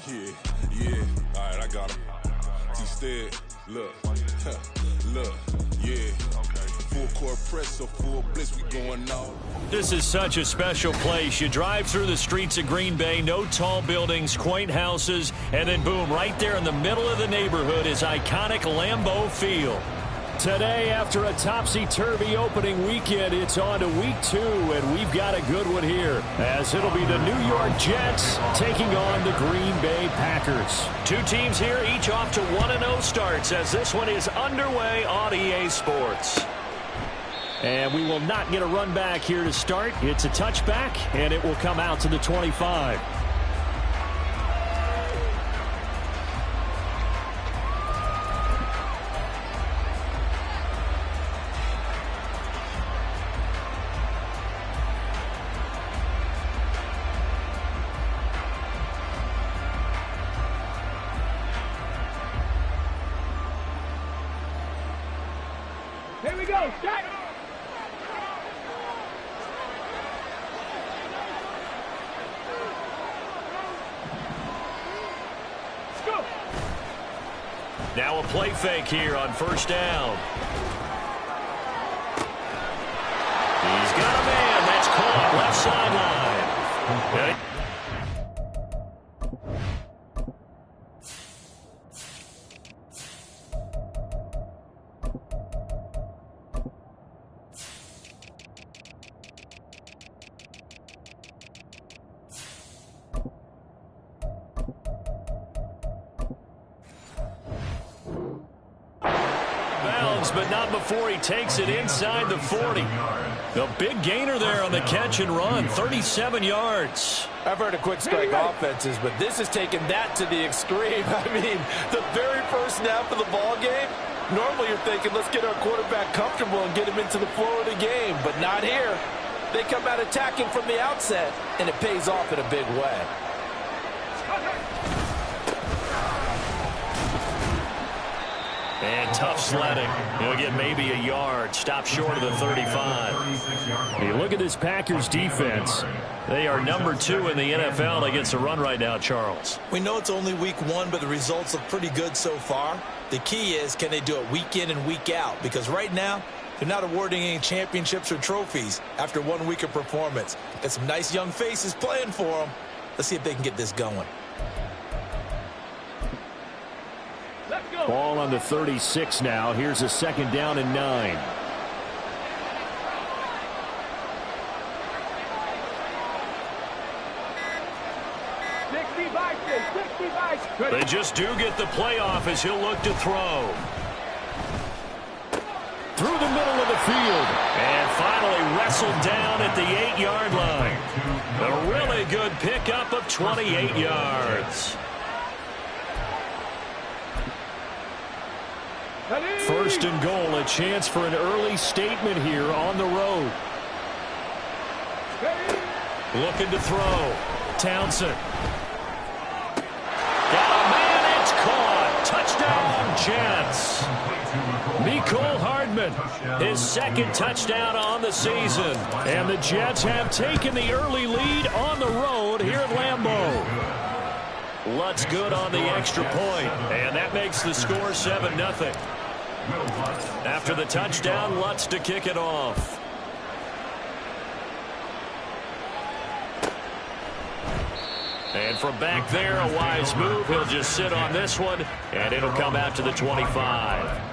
Yeah. All right, I got him. T-Stead, look, look, yeah. Full court press, so full blitz, we going all. This is such a special place. You drive through the streets of Green Bay, no tall buildings, quaint houses, and then boom, right there in the middle of the neighborhood is iconic Lambeau Field. Today, after a topsy-turvy opening weekend, it's on to week 2, and we've got a good one here, as it'll be the New York Jets taking on the Green Bay Packers. Two teams here, each off to 1-0 starts, as this one is underway on EA Sports. And we will not get a run back here to start. It's a touchback, and it will come out to the 25. Here we go, set! Let's go! Now a play fake here on first down. He's got a man. That's caught left sideline. But not before he takes it inside the 40. The big gainer there on the catch and run, 37 yards. I've heard of quick strike offenses, but this has taken that to the extreme. I mean, the very first snap of the ball game, normally you're thinking, let's get our quarterback comfortable and get him into the flow of the game, but not here. They come out attacking from the outset, and it pays off in a big way. And tough sledding. He'll get maybe a yard. Stop short of the 35. You look at this Packers defense. They are number 2 in the NFL against the run right now, Charles. We know it's only week 1, but the results look pretty good so far. The key is, can they do it week in and week out? Because right now, they're not awarding any championships or trophies after 1 week of performance. Got some nice young faces playing for them. Let's see if they can get this going. Ball on the 36 now. Here's a second down and 9. They just do get the playoff as he'll look to throw. Through the middle of the field. And finally wrestled down at the 8-yard line. A really good pickup of 28 yards. First and goal, a chance for an early statement here on the road. Looking to throw. Townsend. Got a man, it's caught. Touchdown, Jets. Mecole Hardman, his second touchdown on the season. And the Jets have taken the early lead on the road here at Lambeau. Lutz good on the extra point, and that makes the score 7-0. After the touchdown, Lutz to kick it off. And from back there, a wise move. He'll just sit on this one, and it'll come out to the 25.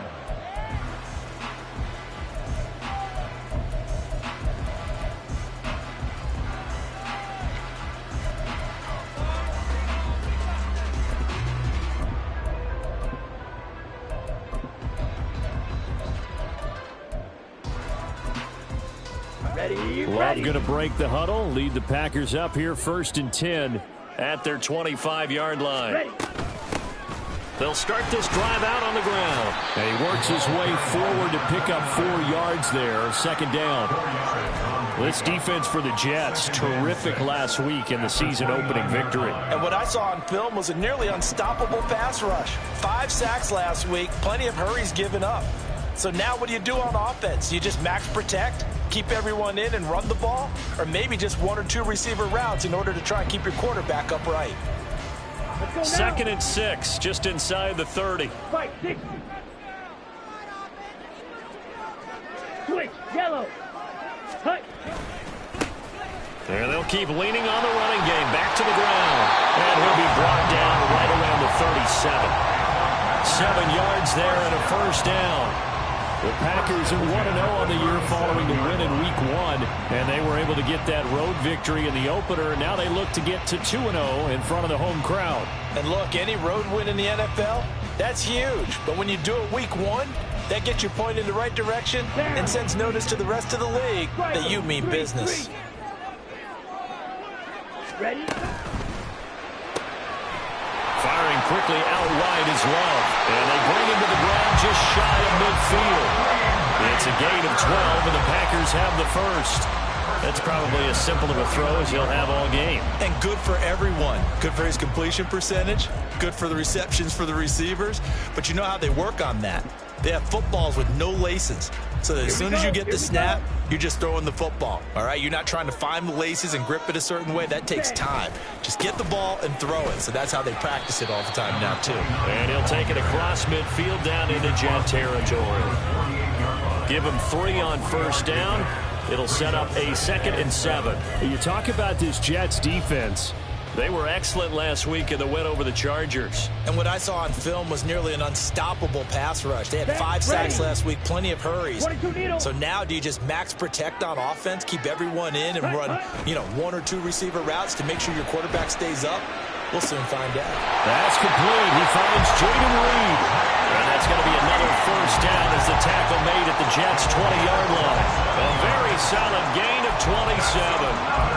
Love going to break the huddle, lead the Packers up here 1st and 10 at their 25-yard line. Ready. They'll start this drive out on the ground. And he works his way forward to pick up 4 yards there, second down. This defense for the Jets, terrific last week in the season-opening victory. And what I saw on film was a nearly unstoppable pass rush. 5 sacks last week, plenty of hurries given up. So now what do you do on offense? You just max protect, keep everyone in and run the ball, or maybe just 1 or 2 receiver routes in order to try and keep your quarterback upright. 2nd and 6, just inside the 30. Fight, 60. Switch, yellow. Hut. And they'll keep leaning on the running game. Back to the ground. And he'll be brought down right around the 37. 7 yards there and a first down. The Packers are 1-0 on the year following the win in Week 1. And they were able to get that road victory in the opener. And now they look to get to 2-0 in front of the home crowd. And look, any road win in the NFL, that's huge. But when you do it Week 1, that gets you pointed in the right direction and sends notice to the rest of the league that you mean business. Ready? Firing quickly out wide is Love. And they bring him to the ground just shy of midfield. It's a gain of 12, and the Packers have the first. That's probably as simple of a throw as he'll have all game. And good for everyone. Good for his completion percentage. Good for the receptions for the receivers. But you know how they work on that. They have footballs with no laces. So that as soon as you get the snap, you're just throwing the football. All right? You're not trying to find the laces and grip it a certain way. That takes time. Just get the ball and throw it. So that's how they practice it all the time now, too. And he'll take it across midfield down into Jet territory. Give him 3 on first down. It'll set up a 2nd and 7. You talk about this Jets defense. They were excellent last week in the win over the Chargers. And what I saw on film was nearly an unstoppable pass rush. They had 5 sacks last week, plenty of hurries. So now do you just max protect on offense, keep everyone in, and run, 1 or 2 receiver routes to make sure your quarterback stays up? We'll soon find out. That's complete. He finds Jaden Reed. And that's going to be another first down as the tackle made at the Jets' 20-yard line. A very solid gain of 27.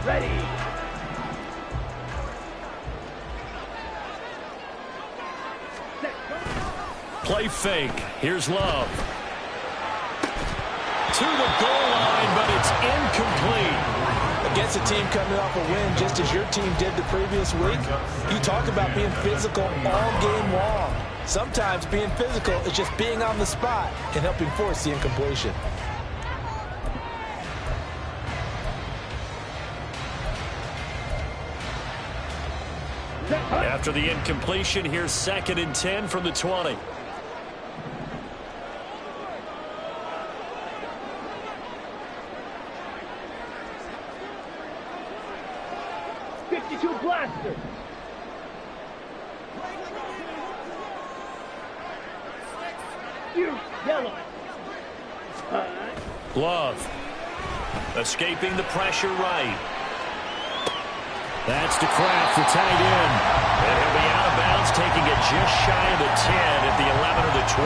Ready. Play fake. Here's Love. To the goal line, but it's incomplete. Against a team coming off a win, just as your team did the previous week, you talk about being physical all game long. Sometimes being physical is just being on the spot and helping force the incompletion. After the incompletion, here's 2nd and 10 from the 20. Blaster. You, yellow. Love. Escaping the pressure right. That's to Kraft, the tight end. And he'll be out of bounds, taking it just shy of the 10 at the 11 or the 12.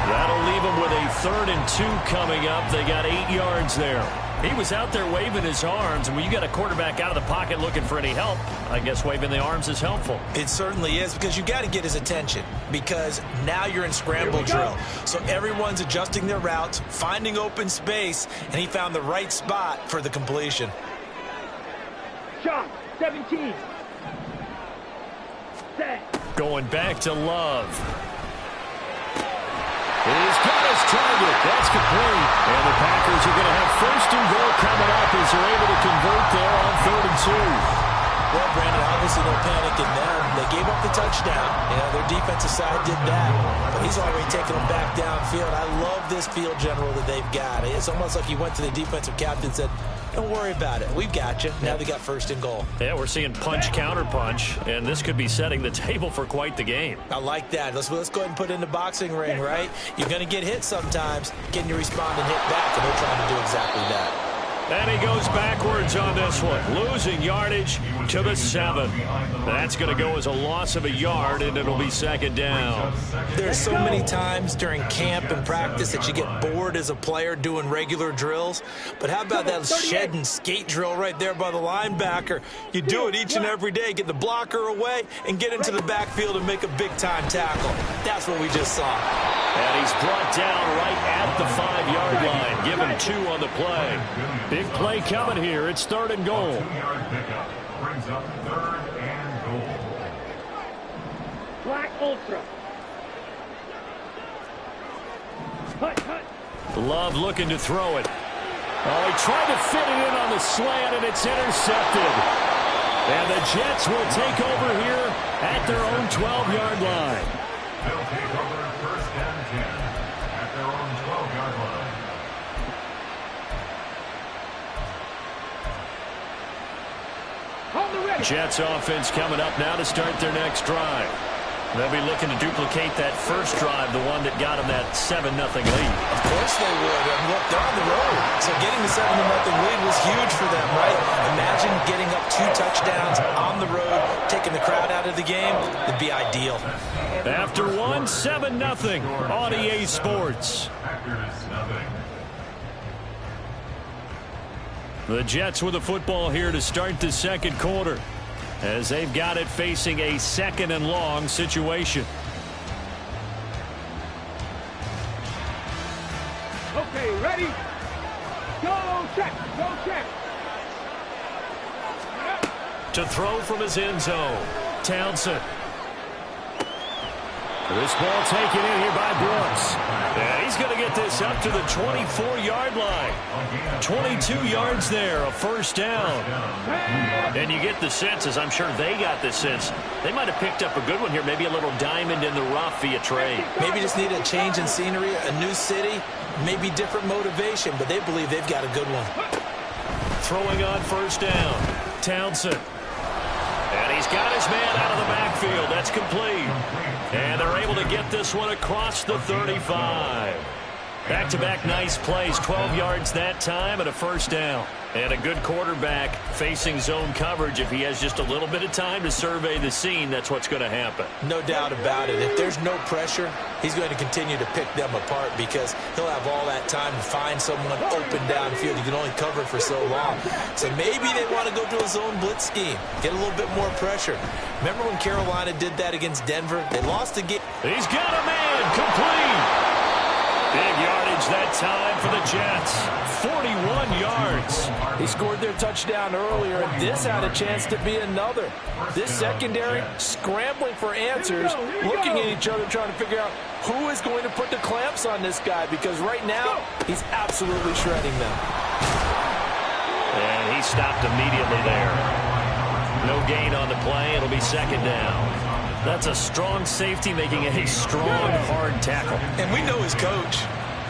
That'll leave him with a 3rd and 2 coming up. They got 8 yards there. He was out there waving his arms, and when you got a quarterback out of the pocket looking for any help, I guess waving the arms is helpful. It certainly is, because you got to get his attention, because now you're in scramble drill. So everyone's adjusting their routes, finding open space, and he found the right spot for the completion. Shot, 17. Set. Going back to Love. He's got his target. That's complete. And the Packers are going to have 1st and goal coming up as they're able to convert there on 3rd and 2. Well, Brandon, obviously no panic in them. They gave up the touchdown. Their defensive side did that. But he's already taken them back downfield. I love this field general that they've got. It's almost like he went to the defensive captain and said, don't worry about it. We've got you. Now they got 1st and goal. Yeah, we're seeing punch, counter punch, and this could be setting the table for quite the game. I like that. Let's go ahead and put it in the boxing ring, right? You're going to get hit sometimes. Can you respond and hit back? And they're trying to do exactly that. And he goes backwards on this one, losing yardage to the 7. That's going to go as a loss of a yard, and it'll be 2nd down. There's so many times during camp and practice that you get bored as a player doing regular drills. But how about that shed and skate drill right there by the linebacker? You do it each and every day. Get the blocker away and get into the backfield and make a big-time tackle. That's what we just saw. And he's brought down right at the 5-yard line. Give him 2 on the play. Big play coming here. It's 3rd and goal. Brings up 3rd and goal. Black Ultra. Hut, hut. Love looking to throw it. Oh, he tried to fit it in on the slant, and it's intercepted. And the Jets will take over here at their own 12-yard line. They'll take over first and 10 at their own 12-yard line. On the ready. Jets offense coming up now to start their next drive. They'll be looking to duplicate that first drive, the one that got them that 7-0 lead. Of course they would. And look, they're on the road. So getting the 7-0 lead was huge for them, right? Imagine getting up 2 touchdowns on the road, taking the crowd out of the game. It'd be ideal. After one, 7-0 on EA Sports. The Jets with the football here to start the second quarter, as they've got it facing a 2nd and long situation. Okay, ready? Go check, go check. To throw from his end zone, Townsend. This ball taken in here by Brooks. And he's going to get this up to the 24-yard line. 22 yards there, a first down. And you get the sense, as I'm sure they got the sense, they might have picked up a good one here, maybe a little diamond in the rough via trade. Maybe just need a change in scenery, a new city, maybe different motivation, but they believe they've got a good one. Throwing on first down, Townsend. And he's got his man out of the backfield. That's complete. And they're able to get this one across the 35. Back-to-back nice plays, 12 yards that time and a first down. And a good quarterback facing zone coverage. If he has just a little bit of time to survey the scene, that's what's going to happen. No doubt about it. If there's no pressure, he's going to continue to pick them apart because he'll have all that time to find someone open downfield. You can only cover for so long. So maybe they want to go to a zone blitz scheme, get a little bit more pressure. Remember when Carolina did that against Denver? They lost the game. He's got a man complete. Big yardage that time for the Jets. 41 yards. He scored their touchdown earlier, and this had a chance to be another. This secondary scrambling for answers, looking at each other, trying to figure out who is going to put the clamps on this guy, because right now, he's absolutely shredding them. And he stopped immediately there. No gain on the play. It'll be second down. That's a strong safety making a strong, hard tackle. And we know his coach.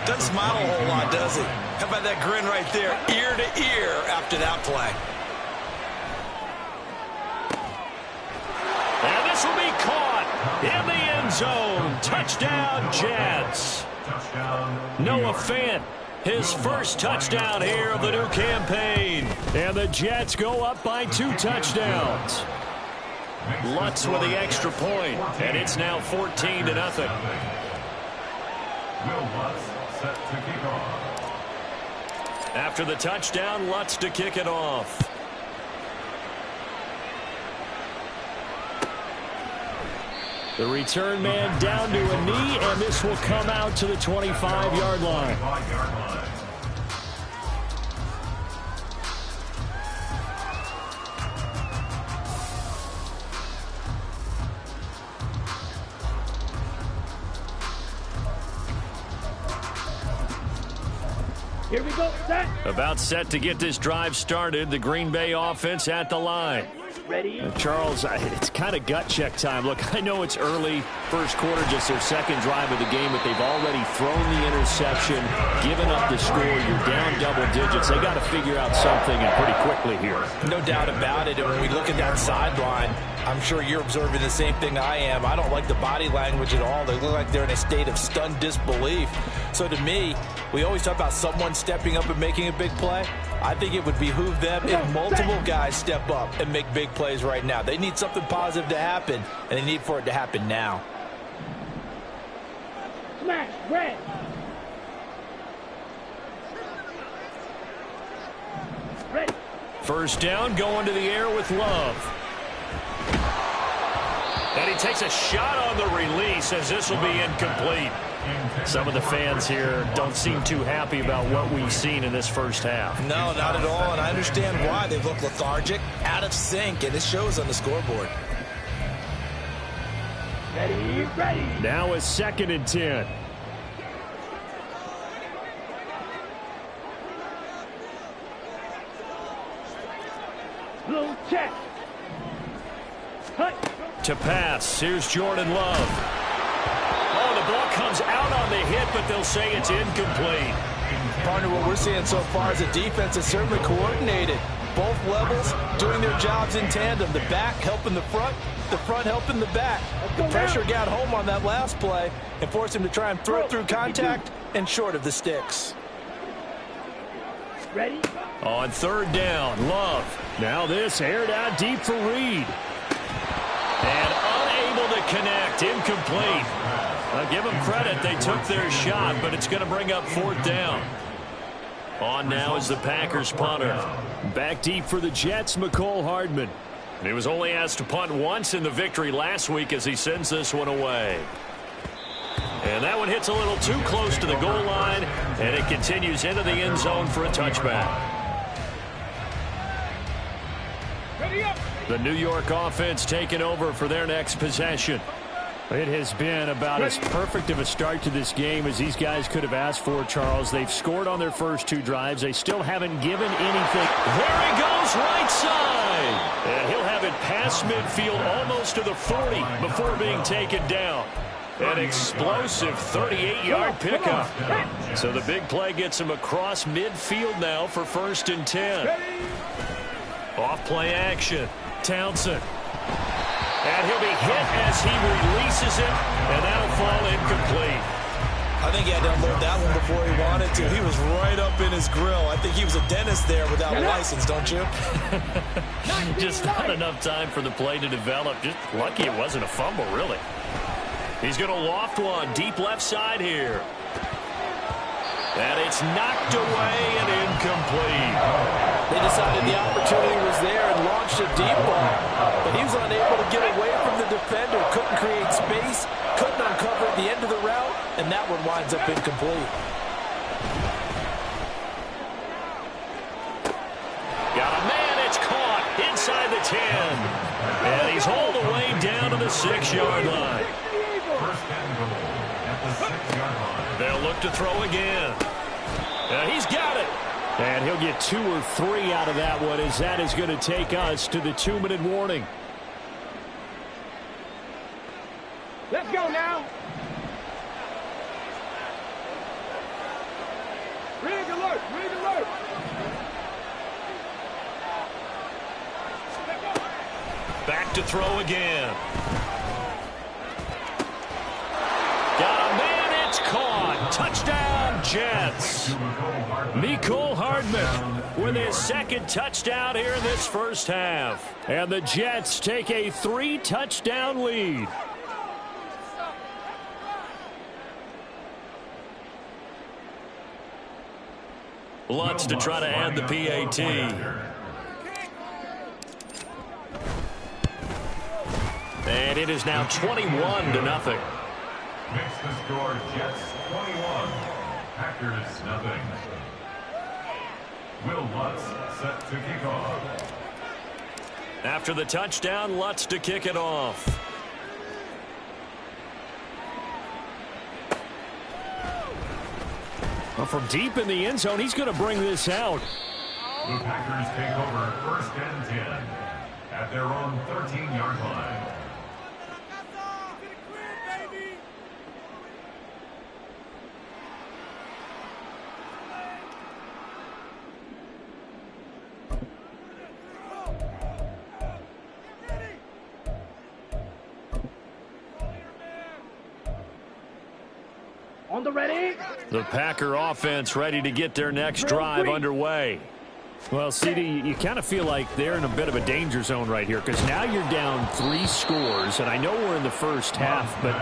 Doesn't smile a whole lot, does he? How about that grin right there, ear to ear after that play? And this will be caught in the end zone. Touchdown, Jets. Noah Fant, his first touchdown here of the new campaign. And the Jets go up by 2 touchdowns. Lutz with the extra point, and it's now 14-0. Will Lutz set to kick off. After the touchdown, Lutz to kick it off. The return man down to a knee, and this will come out to the 25-yard line. Here we go, set. About set to get this drive started. The Green Bay offense at the line. Ready? Charles, it's kind of gut check time. Look, I know it's early, first quarter, just their second drive of the game, but they've already thrown the interception, given up the score. You're down double digits. They got to figure out something, and pretty quickly here. No doubt about it. And when we look at that sideline, I'm sure you're observing the same thing I am. I don't like the body language at all. They look like they're in a state of stunned disbelief. So to me, we always talk about someone stepping up and making a big play. I think it would behoove them if multiple guys step up and make big plays right now. They need something positive to happen, and they need for it to happen now. Smash, red. Ready. First down, going to the air with Love. And he takes a shot on the release, as this will be incomplete. Some of the fans here don't seem too happy about what we've seen in this first half. No, not at all, and I understand why. They look lethargic, out of sync, and it shows on the scoreboard. Ready, ready. Now a 2nd and 10. To pass, here's Jordan Love. Oh, the ball comes out on the hit, but they'll say it's incomplete. Partner, what we're seeing so far is the defense is certainly coordinated. Both levels doing their jobs in tandem. The back helping the front helping the back. The pressure got home on that last play and forced him to try and throw it through contact and short of the sticks. Ready? On third down, Love. Now this aired out deep for Reed. And unable to connect, incomplete. I'll give them credit, they took their shot, but it's going to bring up fourth down. On now is the Packers punter. Back deep for the Jets, Mecole Hardman. He was only asked to punt once in the victory last week as he sends this one away. And that one hits a little too close to the goal line, and it continues into the end zone for a touchback. The New York offense taking over for their next possession. It has been about as perfect of a start to this game as these guys could have asked for, Charles. They've scored on their first two drives. They still haven't given anything. There he goes, right side. And he'll have it past midfield almost to the 40 before being taken down. An explosive 38-yard pickup. So the big play gets him across midfield now for 1st and 10. Off play action. Townsend. And he'll be hit as he releases it, and that'll fall incomplete. I think he had to unload that one before he wanted to. He was right up in his grill. I think he was a dentist there without a license, don't you? Just not enough time for the play to develop. Just lucky it wasn't a fumble, really. He's going to loft one deep left side here. And it's knocked away and incomplete. They decided the opportunity was there and launched a deep ball, but he was unable to get away from the defender, couldn't create space, couldn't uncover at the end of the route, and that one winds up incomplete. Got a man, it's caught inside the 10. And he's hauled away down to the 6-yard line. First and goal at the 6-yard line. They'll look to throw again. He's got it. And he'll get 2 or 3 out of that one, as that is going to take us to the 2-minute warning. Let's go now. Rig alert, rig alert. Back to throw again. Got a man, it's caught. Touchdown, Jets. Mecole Hardman with his second touchdown here in this first half. And the Jets take a 3-touchdown lead. Lutz to try to add the PAT. And it is now 21-0. Makes the score Jets 21, Packers nothing. Will Lutz set to kick off. After the touchdown, Lutz to kick it off. Well, from deep in the end zone, he's going to bring this out. The Packers take over 1st and 10 at their own 13-yard line. On the ready. The Packer offense ready to get their next drive underway. Well, CD, you kind of feel like they're in a bit of a danger zone right here, because now you're down 3 scores, and I know we're in the first half, but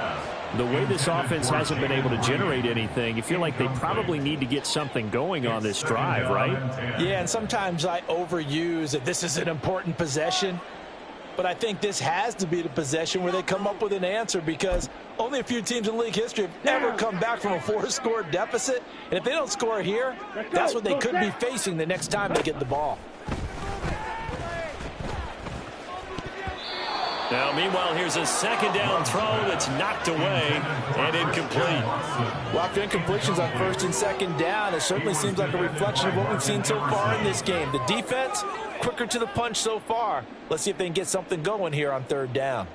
the way this offense hasn't been able to generate anything, you feel like they probably need to get something going on this drive, right? Yeah, and sometimes I overuse that this is an important possession. But I think this has to be the possession where they come up with an answer, because only a few teams in league history have ever come back from a 4-score deficit. And if they don't score here, that's what they could be facing the next time they get the ball. Now, meanwhile, here's a 2nd down throw that's knocked away and incomplete. Well, after incompletions on 1st and 2nd down, it certainly seems like a reflection of what we've seen so far in this game. The defense, quicker to the punch so far. Let's see if they can get something going here on 3rd down.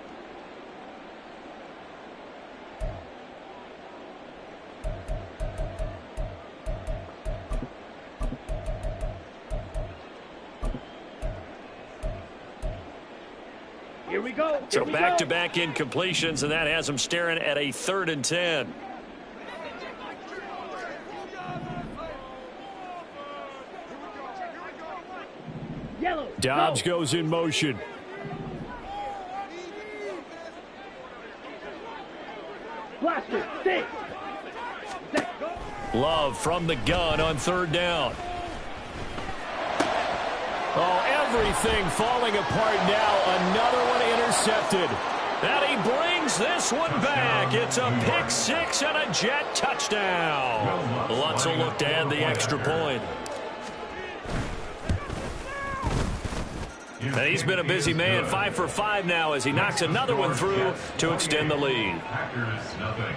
Here we go. So back-to-back incompletions, and that has them staring at a 3rd and 10. Yellow. Dobbs goes in motion. Blaster. Six. Love from the gun on 3rd down. Oh, everything falling apart now. Another one intercepted. And he brings this one back. It's a pick 6 and a Jet touchdown. Lutz will look to add the extra point. And he's been a busy man, 5 for 5 now as he knocks another one through to extend the lead. Packers nothing.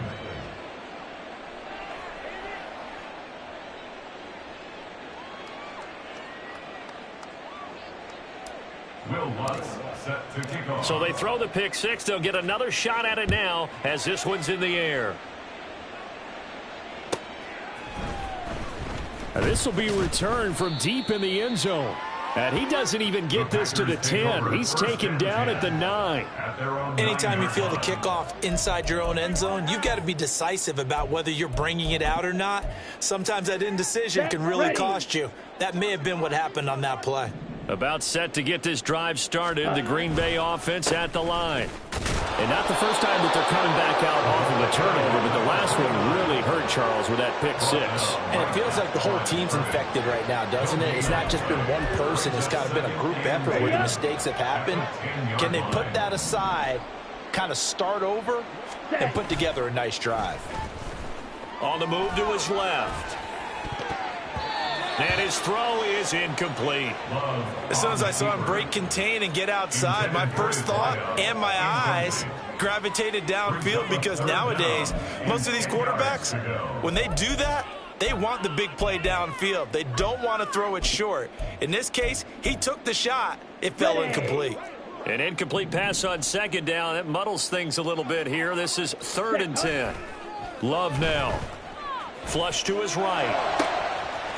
Will Lutz set to kick off. So they throw the pick 6. They'll get another shot at it now as this one's in the air. This will be returned from deep in the end zone. And he doesn't even get this to the 10. He's taken down at the 9. Anytime you feel the kickoff inside your own end zone, you've got to be decisive about whether you're bringing it out or not. Sometimes that indecision can really cost you. That may have been what happened on that play. About set to get this drive started, the Green Bay offense at the line. And not the first time that they're coming back out off of a turnover, but the last one really hurt Charles with that pick 6. And it feels like the whole team's infected right now, doesn't it? It's not just been one person. It's kind of been a group effort where the mistakes have happened. Can they put that aside, kind of start over, and put together a nice drive? On the move to his left. And his throw is incomplete. As soon as I saw him break contain and get outside, my first thought and my eyes gravitated downfield, because nowadays, most of these quarterbacks, when they do that, they want the big play downfield. They don't want to throw it short. In this case, he took the shot. It fell incomplete. An incomplete pass on 2nd down. That muddles things a little bit here. This is 3rd and 10. Love now. Flush to his right.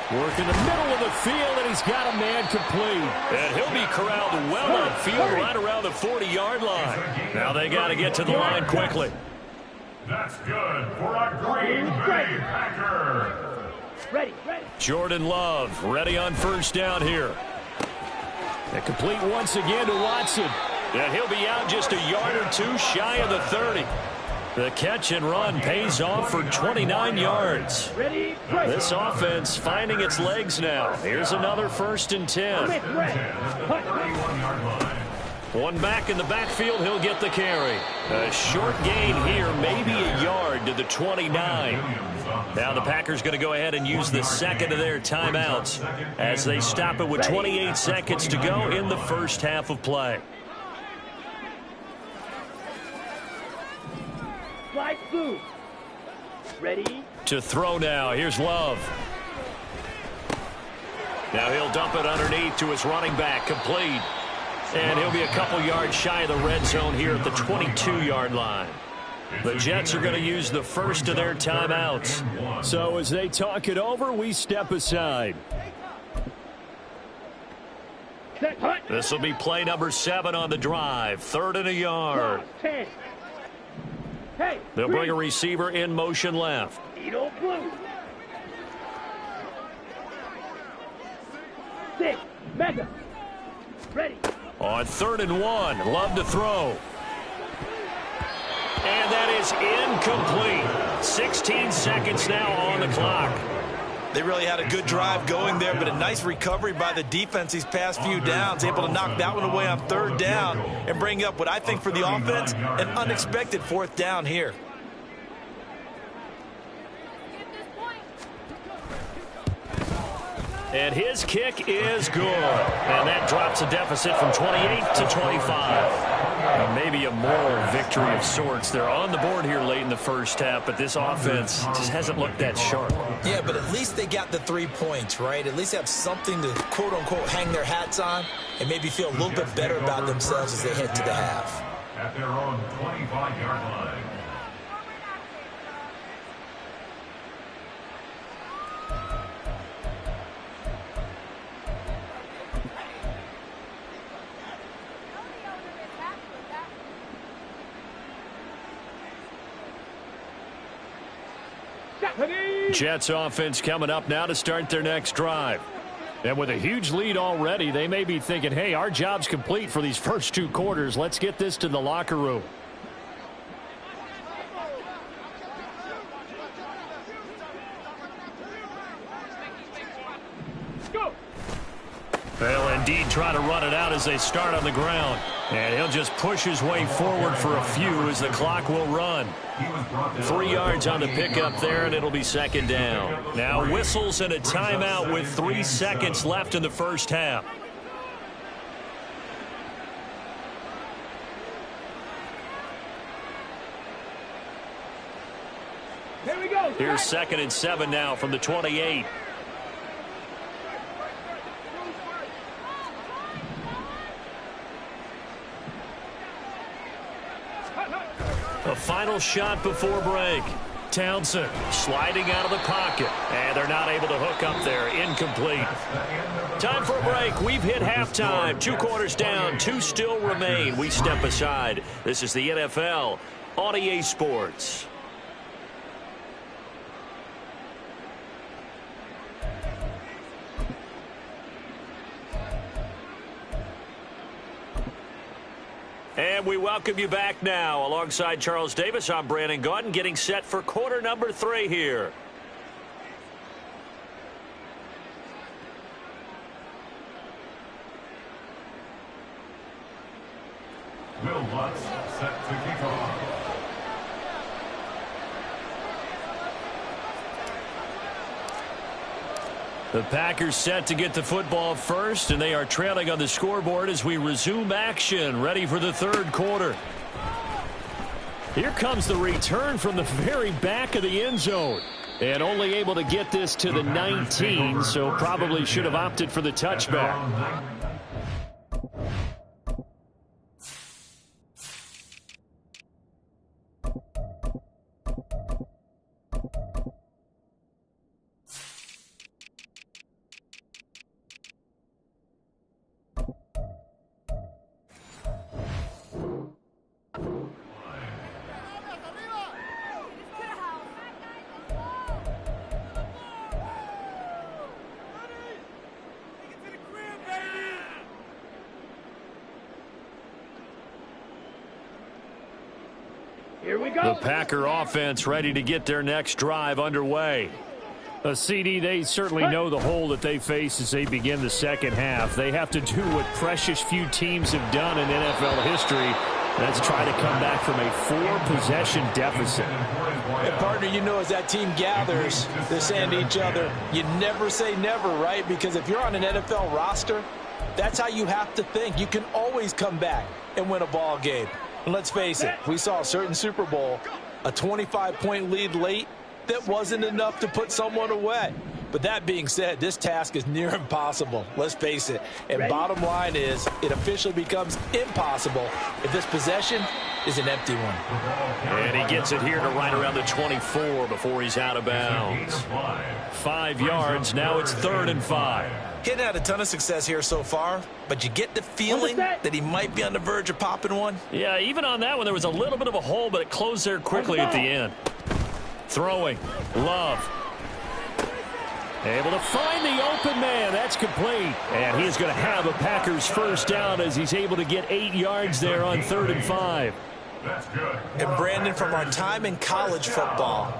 Work in the middle of the field, and he's got a man complete. And he'll be corralled well upfield right around the 40-yard line. Now they got to get to the line quickly. That's good for a Green Bay Packer. Ready. Jordan Love ready on 1st down here. And complete once again to Watson. And he'll be out just a yard or two shy of the 30. The catch and run pays off for 29 yards. This offense finding its legs now. Here's another 1st and 10. One back in the backfield, he'll get the carry. A short gain here, maybe a yard to the 29. Now the Packers going to go ahead and use the 2nd of their timeouts as they stop it with 28 seconds to go in the first half of play. Slide through. Ready. To throw now. Here's Love. Now he'll dump it underneath to his running back. Complete. And he'll be a couple yards shy of the red zone here at the 22-yard line. The Jets are going to use the 1st of their timeouts. So as they talk it over, we step aside. This will be play number 7 on the drive. 3rd and a yard. 10. Hey, they'll bring a receiver in motion left. Edo blue. 6. Mega. Ready. On 3rd and 1. Love to throw. And that is incomplete. 16 seconds now on the clock. They really had a good drive going there, but a nice recovery by the defense these past few downs, able to knock that one away on 3rd down and bring up what I think for the offense, an unexpected 4th down here. And his kick is good. And that drops a deficit from 28 to 25. Maybe a moral victory of sorts. They're on the board here late in the first half, but this offense just hasn't looked that sharp. Yeah, but at least they got the 3 points, right? At least have something to, quote-unquote, hang their hats on and maybe feel a little bit better about themselves as they head to the half. At their own 25-yard line. Jets offense coming up now to start their next drive. And with a huge lead already, they may be thinking, hey, our job's complete for these first 2 quarters. Let's get this to the locker room. They'll indeed try to run it out as they start on the ground. And he'll just push his way forward for a few as the clock will run. 3 yards on the pickup there, and it'll be second down. Now whistles and a timeout with 3 seconds left in the first half. Here we go. Here's 2nd and 7 now from the 28. A final shot before break. Townsend sliding out of the pocket. And they're not able to hook up there. Incomplete. Time for a break. We've hit halftime. 2 quarters down. 2 still remain. We step aside. This is the NFL on EA Sports. And we welcome you back now. Alongside Charles Davis, I'm Brandon Gaudin, getting set for quarter number 3 here. Will Lutz set to kick off. The Packers set to get the football first, and they are trailing on the scoreboard as we resume action, ready for the 3rd quarter. Here comes the return from the very back of the end zone. And only able to get this to the 19, so probably should have opted for the touchback. Here we go. The Packer offense ready to get their next drive underway. A CD, they certainly know the hole that they face as they begin the second half. They have to do what precious few teams have done in NFL history. That's try to come back from a 4-possession deficit. And partner, you know, as that team gathers, they're saying to each other, you never say never, right? Because if you're on an NFL roster, that's how you have to think. You can always come back and win a ball game. And let's face it, we saw a certain Super Bowl, a 25-point lead late, that wasn't enough to put someone away. But that being said, this task is near impossible. Let's face it. And bottom line is, it officially becomes impossible if this possession is an empty one. And he gets it here to right around the 24 before he's out of bounds. 5 yards. Now it's 3rd and 5. He hadn't had a ton of success here so far, but you get the feeling that he might be on the verge of popping one. Yeah, even on that one, there was a little bit of a hole, but it closed there quickly at the end. Throwing. Love. Able to find the open man. That's complete. And he's going to have a Packers first down as he's able to get 8 yards there on 3rd and 5. That's good. And Brandon, from our time in college football,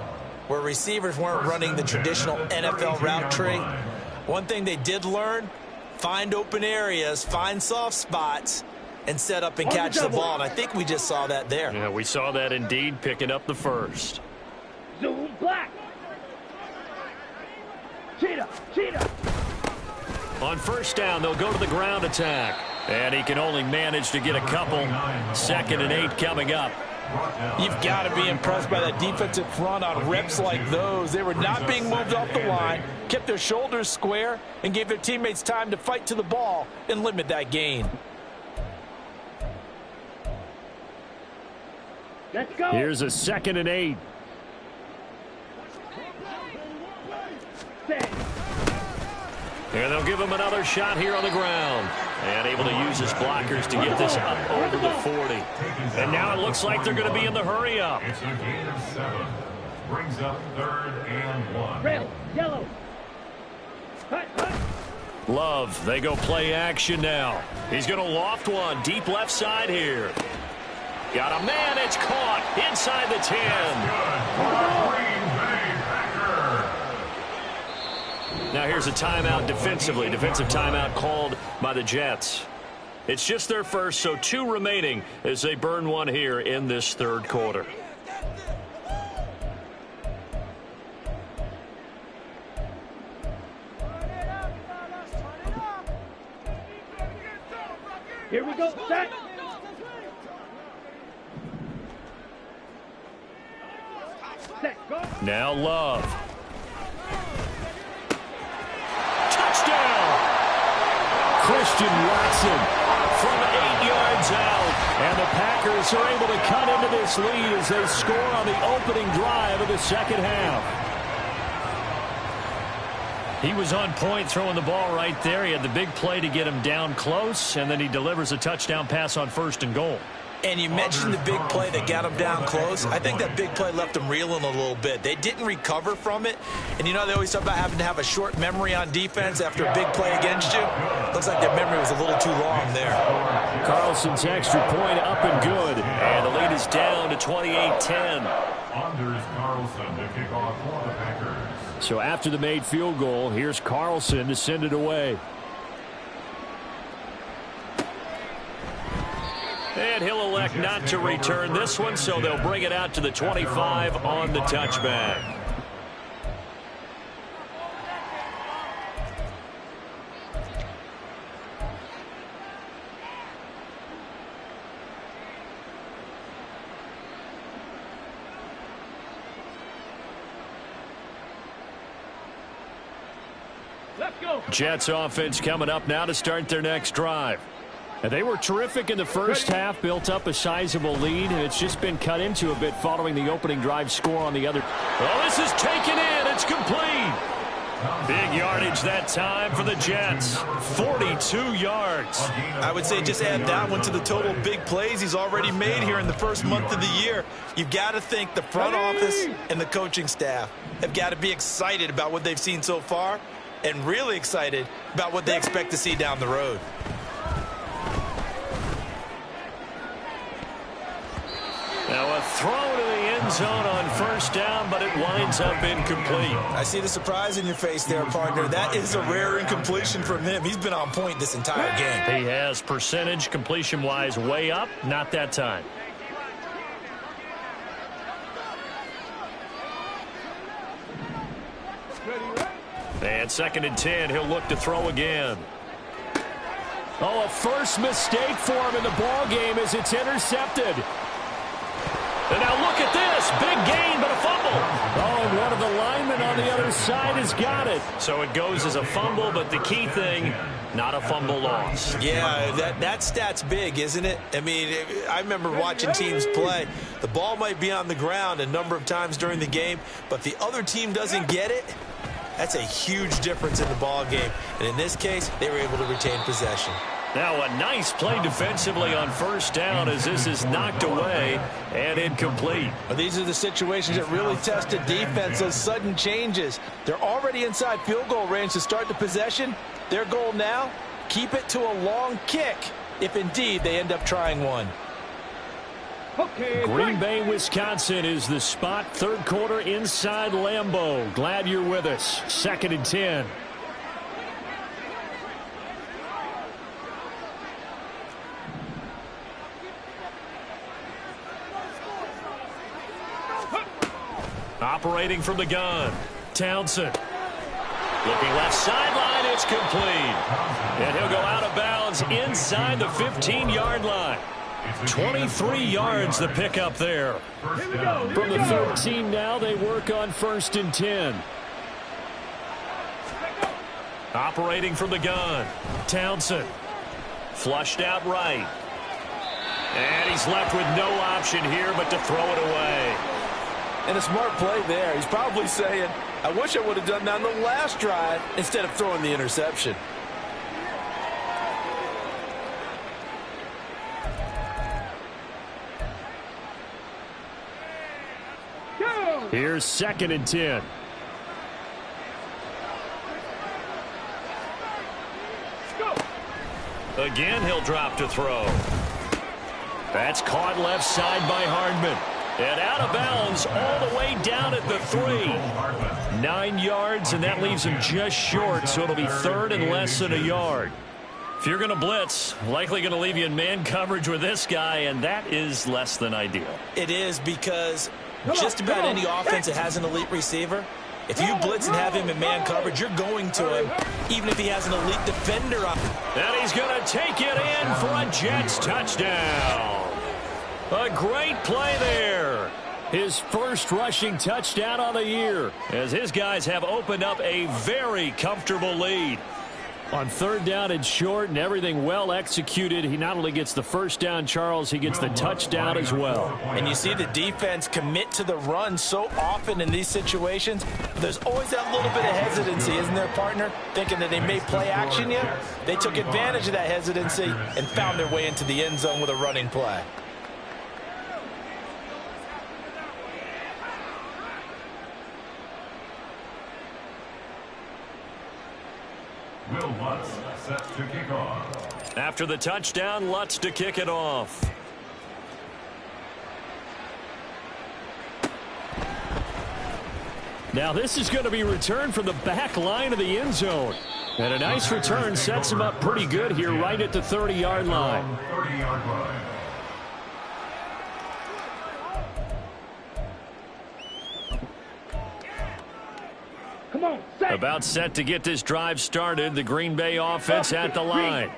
where receivers weren't running the traditional NFL route tree, one thing they did learn, find open areas, find soft spots, and set up and catch the ball. And I think we just saw that there. Yeah, we saw that indeed, picking up the first. Zoom black. Cheetah, cheetah. On first down, they'll go to the ground attack. And he can only manage to get a couple. 2nd and 8 coming up. You've got to be impressed by that defensive front on reps like those. They were not being moved off the line, kept their shoulders square, and gave their teammates time to fight to the ball and limit that gain. Let's go. Here's a 2nd and 8. And they'll give him another shot here on the ground. And able to use his blockers to get this up over the 40. And now it looks like they're going to be in the hurry-up. It's a gain of 7. brings up 3rd and 1. Red, yellow. Hut, hut. Love, they go play action now. He's going to loft one deep left side here. Got a man, it's caught inside the 10. Now here's a timeout defensively. Defensive timeout called by the Jets. It's just their first, so 2 remaining as they burn one here in this 3rd quarter. Here we go, set. Set, go. Now Love. Touchdown! Christian Watson from 8 yards out. And the Packers are able to cut into this lead as they score on the opening drive of the second half. He was on point throwing the ball right there. He had the big play to get him down close, and then he delivers a touchdown pass on 1st and goal. And you mentioned the big play that got him down close. I think that big play left him reeling a little bit. They didn't recover from it. And you know, they always talk about having to have a short memory on defense after a big play against you. Looks like their memory was a little too long there. Carlson's extra point up and good. And the lead is down to 28-10. Anders Carlson to kick off for the Packers. So after the made field goal, here's Carlson to send it away. And he'll elect not to return this one, so they'll bring it out to the 25 on the touchback. Let's go. Jets offense coming up now to start their next drive. And they were terrific in the first half, built up a sizable lead, and it's just been cut into a bit following the opening drive score on the other. Well, this is taken in. It's complete. Big yardage that time for the Jets. 42 yards. I would say just add that one to the total big plays he's already made here in the first month of the year. You've got to think the front office and the coaching staff have got to be excited about what they've seen so far and really excited about what they expect to see down the road. Now a throw to the end zone on 1st down, but it winds up incomplete. I see the surprise in your face there, partner. That is a rare incompletion from him. He's been on point this entire game. He has percentage completion-wise way up, not that time. And 2nd and 10, he'll look to throw again. Oh, a first mistake for him in the ball game as it's intercepted. And now look at this. Big gain, but a fumble. Oh, and one of the linemen on the other side has got it. So it goes as a fumble, but the key thing, not a fumble loss. Yeah, that stat's big, isn't it? I mean, I remember watching teams play. The ball might be on the ground a number of times during the game, but the other team doesn't get it. That's a huge difference in the ball game. And in this case, they were able to retain possession. Now a nice play defensively on 1st down as this is knocked away and incomplete. Well, these are the situations that really test a defense, those sudden changes. They're already inside field goal range to start the possession. Their goal now, keep it to a long kick if indeed they end up trying one. Okay, Green Bay, Wisconsin is the spot. 3rd quarter inside Lambeau. Glad you're with us. 2nd and 10. Operating from the gun, Townsend. Looking left sideline, it's complete. And he'll go out of bounds inside the 15-yard line. 23 yards the pickup there. From the 13 now, they work on 1st and 10. Operating from the gun, Townsend. Flushed out right. And he's left with no option here but to throw it away. And a smart play there. He's probably saying, I wish I would have done that on the last drive instead of throwing the interception. Go. Here's 2nd and 10. Again, he'll drop to throw. That's caught left side by Hardman. And out of bounds all the way down at the 3. 9 yards, and that leaves him just short, so it'll be 3rd and less than a yard. If you're going to blitz, likely going to leave you in man coverage with this guy, and that is less than ideal. It is, because just about any offense that has an elite receiver, if you blitz and have him in man coverage, you're going to him, even if he has an elite defender on. And he's going to take it in for a Jets touchdown. A great play there. His first rushing touchdown on the year, as his guys have opened up a very comfortable lead. On 3rd down and short, and everything well executed. He not only gets the first down, Charles, he gets the touchdown as well. And you see the defense commit to the run so often in these situations. There's always that little bit of hesitancy, isn't there, partner? Thinking that they may play action you. They took advantage of that hesitancy and found their way into the end zone with a running play. Will Lutz set to kick off. After the touchdown, Lutz to kick it off. Now this is going to be returned from the back line of the end zone. And a nice return sets him up pretty good here right at the 30-yard line. 30-yard line. Come on, set. About set to get this drive started. The Green Bay offense at the line.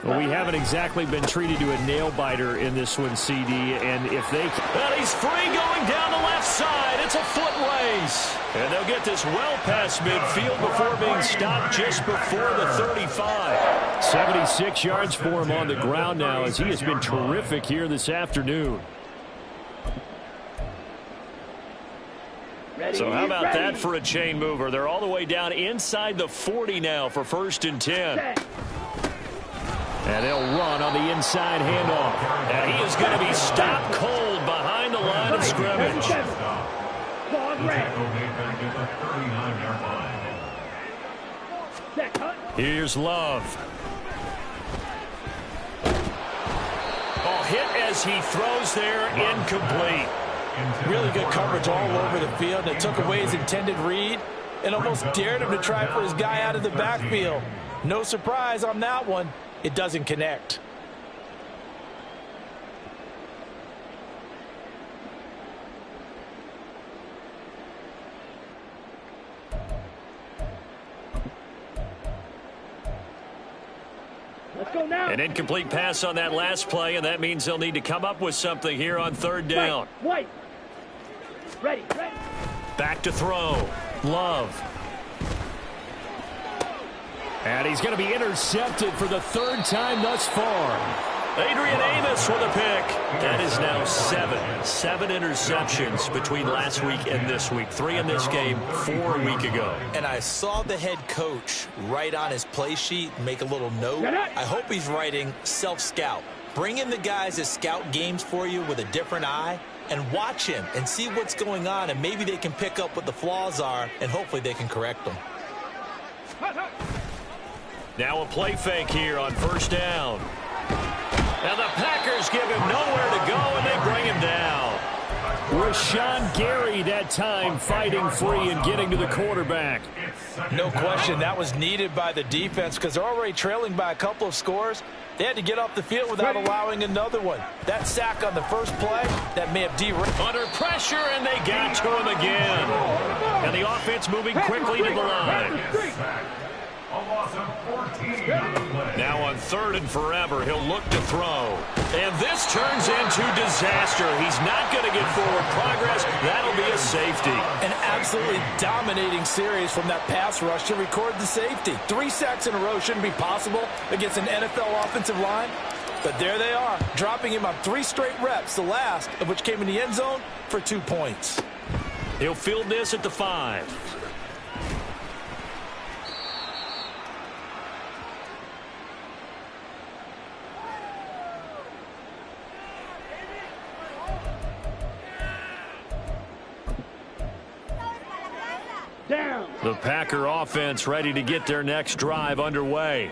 Well, we haven't exactly been treated to a nail-biter in this one, CD, and if they... Well, he's free going down the left side. It's a foot race. And they'll get this well past midfield before being stopped just before the 35. 76 yards for him on the ground now, as he has been terrific here this afternoon. So how about that for a chain mover? They're all the way down inside the 40 now for 1st and 10. And they'll run on the inside handoff. And he is going to be stopped cold behind the line of scrimmage. Here's Love. Ball hit as he throws there, incomplete. Really good coverage all over the field. They took away his intended read and almost dared him to try for his guy out of the backfield. No surprise on that one. It doesn't connect. Let's go now. An incomplete pass on that last play, and that means they'll need to come up with something here on 3rd down. White. Ready. Back to throw. Love. And he's going to be intercepted for the 3rd time thus far. Adrian Amos with a pick. That is now 7 interceptions between last week and this week. 3 in this game, 4 a week ago. And I saw the head coach write on his play sheet, make a little note. I hope he's writing self-scout. Bring in the guys that scout games for you with a different eye and watch him and see what's going on, and maybe they can pick up what the flaws are, and hopefully they can correct them. Now a play fake here on 1st down. And the Packers give him nowhere to go, and they bring him down. Rashawn Gary that time fighting free and getting to the quarterback. No question, that was needed by the defense because they're already trailing by a couple of scores. They had to get off the field without allowing another one. That sack on the first play, that may have derailed. Under pressure, and they got to him again. And the offense moving quickly to the line. Now on 3rd and forever, he'll look to throw. And this turns into disaster. He's not going to get forward progress. That'll be a safety. An absolutely dominating series from that pass rush to record the safety. 3 sacks in a row shouldn't be possible against an NFL offensive line. But there they are, dropping him on 3 straight reps, the last of which came in the end zone for 2 points. He'll field this at the 5. The Packer offense ready to get their next drive underway.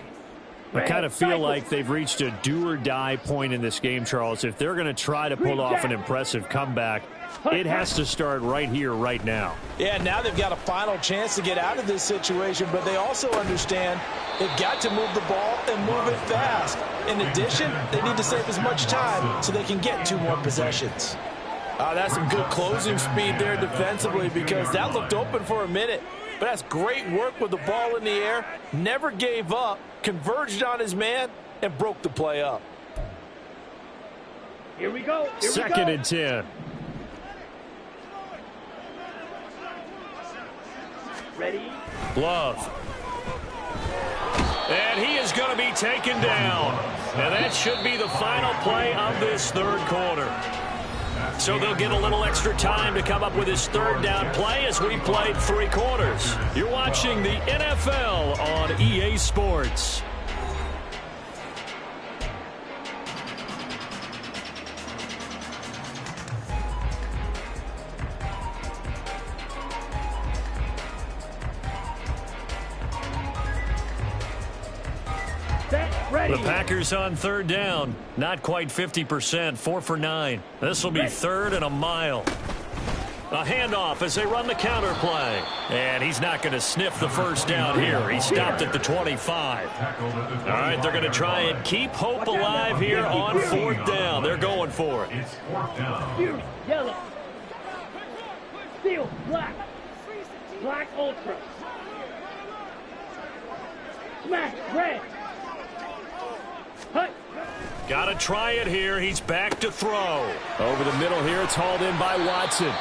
I kind of feel like they've reached a do-or-die point in this game, Charles. If they're going to try to pull off an impressive comeback, it has to start right here, right now. Yeah, now they've got a final chance to get out of this situation, but they also understand they've got to move the ball and move it fast. In addition, they need to save as much time so they can get 2 more possessions. That's some good closing speed there defensively, because that looked open for a minute. But that's great work with the ball in the air. Never gave up, converged on his man, and broke the play up. Here we go. Second and 10. Ready? Love. And he is going to be taken down. And that should be the final play of this third quarter. So they'll get a little extra time to come up with his third down play as we played 3 quarters. You're watching the NFL on EA Sports. The Packers on third down. Not quite 50%. 4 for 9. This will be 3rd and a mile. A handoff as they run the counter play. And he's not going to sniff the first down here. He stopped at the 25. All right, they're going to try and keep hope alive here on 4th down. They're going for it. It's 4th down. Yellow. Steel. Black. Black ultra. Smash. Red. Got to try it here. He's back to throw. Over the middle here, it's hauled in by Watson.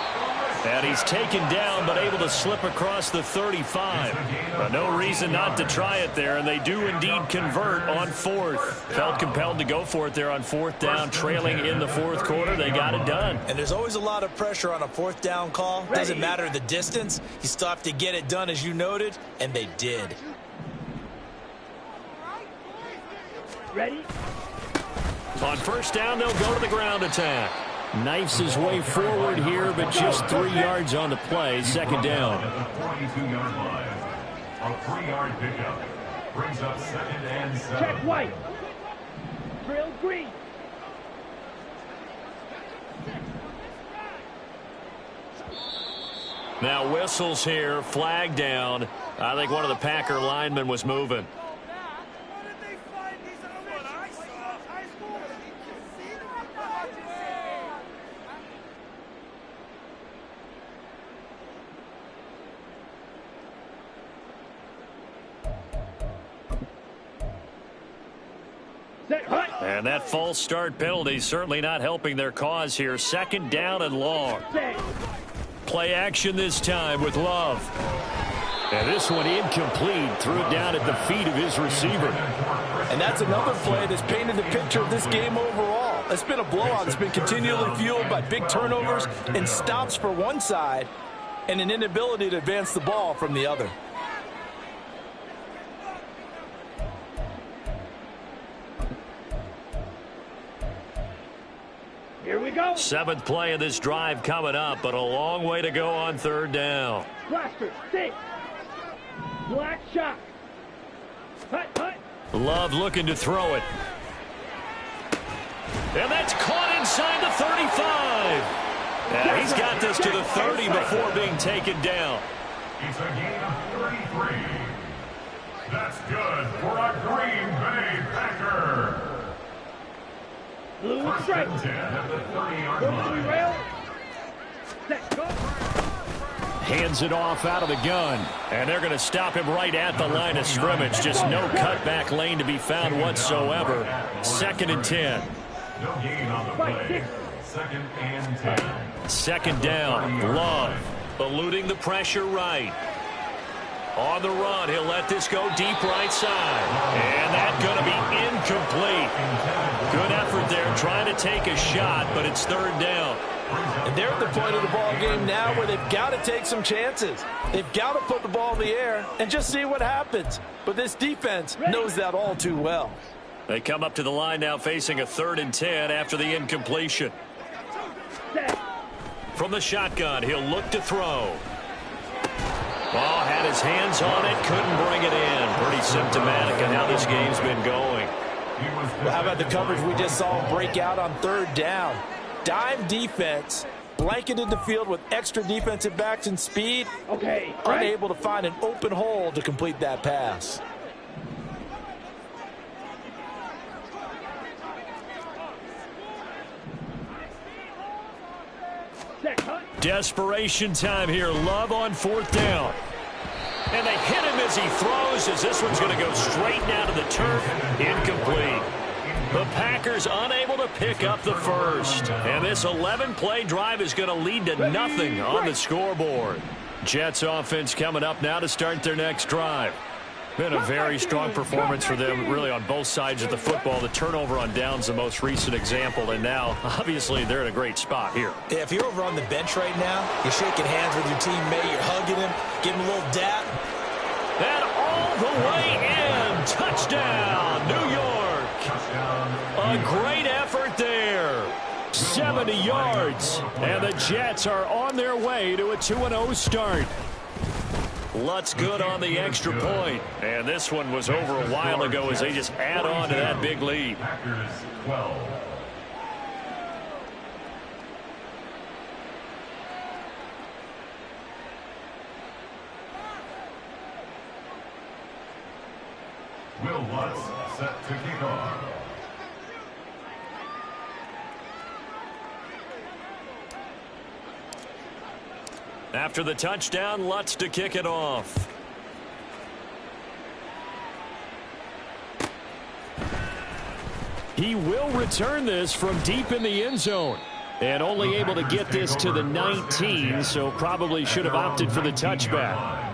And he's taken down, but able to slip across the 35. No reason not to try it there, and they do indeed convert on 4th. Felt compelled to go for it there on 4th down, trailing in the 4th quarter. They got it done. And there's always a lot of pressure on a 4th down call. Doesn't matter the distance. You still have to get it done, as you noted, and they did. Ready? On 1st down, they'll go to the ground attack. Knifes his way forward here, but just 3 yards on the play. 2nd down. At the 42-yard line. A 3-yard pickup brings up 2nd and 7. Check white. Drill green. Now whistles here, flag down. I think one of the Packer linemen was moving. And that false start penalty certainly not helping their cause here. 2nd down and long. Play action this time with Love. And this one incomplete. Threw it down at the feet of his receiver. And that's another play that's painted the picture of this game overall. It's been a blowout. It's been continually fueled by big turnovers and stops for one side and an inability to advance the ball from the other. Here we go. 7th play of this drive coming up, but a long way to go on 3rd down. Blaster, stick. Black shot. Hut. Love looking to throw it. And that's caught inside the 35. And he's got this to the 30 before being taken down. It's a gain of 33. That's good for a Green Bay Packer. Blue First strike. and 10 at the 30-yard Go to the line. rail. Set, go. Hands it off out of the gun. And they're going to stop him right at the line of scrimmage. Just no cutback lane to be found whatsoever. 2nd and 10. No gain on the play. 2nd and 10. 2nd down. Love eluding the pressure right. On the run, he'll let this go deep right side. And that's going to be incomplete. Good effort there, trying to take a shot, but it's 3rd down. And they're at the point of the ball game now where they've got to take some chances. They've got to put the ball in the air and just see what happens. But this defense knows that all too well. They come up to the line now facing a 3rd and 10 after the incompletion. From the shotgun, he'll look to throw. Oh, had his hands on it, couldn't bring it in. Pretty symptomatic of how this game's been going. Well, how about the coverage we just saw him break out on third down? Dime defense, blanketed the field with extra defensive backs and speed. Okay, right. Unable to find an open hole to complete that pass. Desperation time here. Love on fourth down. And they hit him as he throws, as this one's going to go straight down to the turf. Incomplete. The Packers unable to pick up the first. And this 11-play drive is going to lead to nothing on the scoreboard. Jets offense coming up now to start their next drive. Been a very strong performance for them, really, on both sides of the football. The turnover on downs, the most recent example, and now, obviously, they're in a great spot here. Yeah, if you're over on the bench right now, you're shaking hands with your teammate, you're hugging him, giving him a little dap. And all the way in. Touchdown, New York. A great effort there. 70 yards. And the Jets are on their way to a 2-0 start. Lutz good on the extra point. And this one was over a while ago as they just add on to that big lead. Packers 12. Will Lutz set to kick off. After the touchdown, Lutz to kick it off. He will return this from deep in the end zone. And only able to get this to the 19, so probably should have opted for the touchback.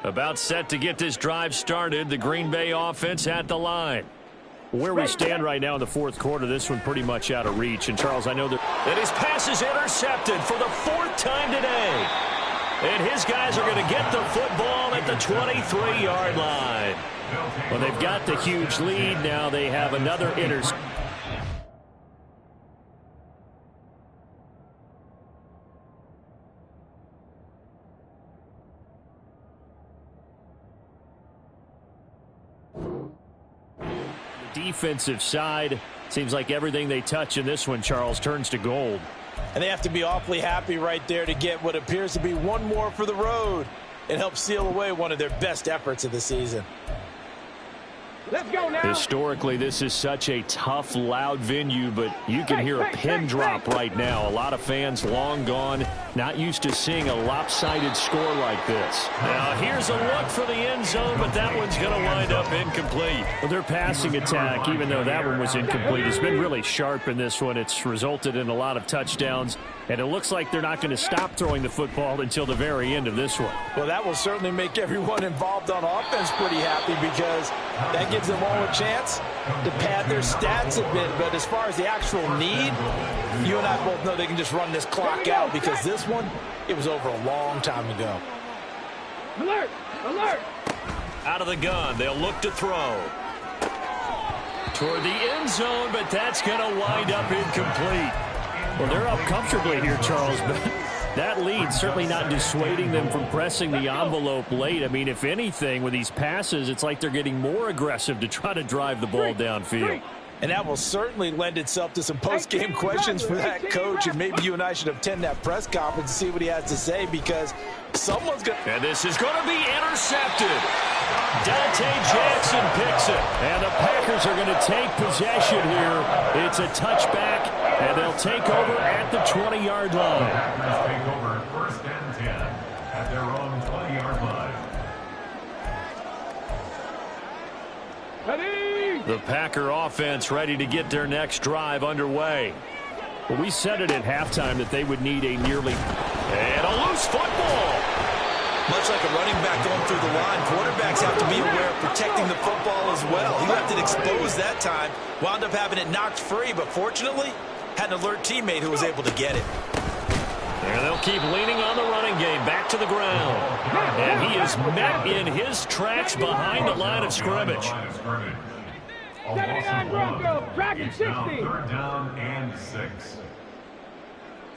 About set to get this drive started. The Green Bay offense at the line. Where we stand right now in the fourth quarter, this one pretty much out of reach. And, Charles, I know that his pass is intercepted for the fourth time today. And his guys are going to get the football at the 23-yard line. Well, they've got the huge lead. Now they have another interception. Defensive side, seems like everything they touch in this one, Charles, turns to gold. And they have to be awfully happy right there to get what appears to be one more for the road. It helps seal away one of their best efforts of the season. Let's go now. Historically, this is such a tough, loud venue, but you can hear a pin drop right now. A lot of fans long gone, not used to seeing a lopsided score like this. Now, here's a look for the end zone, but that one's going to wind up incomplete. Well, their passing attack, even though that one was incomplete, has been really sharp in this one. It's resulted in a lot of touchdowns, and it looks like they're not going to stop throwing the football until the very end of this one. Well, that will certainly make everyone involved on offense pretty happy, because that gives them all a chance to pad their stats a bit. But as far as the actual need, you and I both know they can just run this clock out, because this one, it was over a long time ago. Alert! Alert! Out of the gun, they'll look to throw. Toward the end zone, but that's going to wind up incomplete. Well, they're up comfortably here, Charles, but that lead certainly not dissuading them from pressing the envelope late. I mean, if anything, with these passes, it's like they're getting more aggressive to try to drive the ball downfield. And that will certainly lend itself to some post-game questions for that coach, and maybe you and I should attend that press conference and see what he has to say, because someone's going to... And this is going to be intercepted. Dante Jackson picks it, and the Packers are going to take possession here. It's a touchback, and they'll take over at the 20-yard line. Packers take over first and 10 at their own 20-yard line. Ready? The Packer offense ready to get their next drive underway. Well, we said it at halftime that they would need a nearly... And a loose football. Much like a running back going through the line, quarterbacks have to be aware of protecting the football as well. He left it exposed that time, wound up having it knocked free, but fortunately had an alert teammate who was able to get it. And they'll keep leaning on the running game, back to the ground. And he is met in his tracks behind the line of scrimmage. A 79 Broncos, Dragon 60. Third down and 6.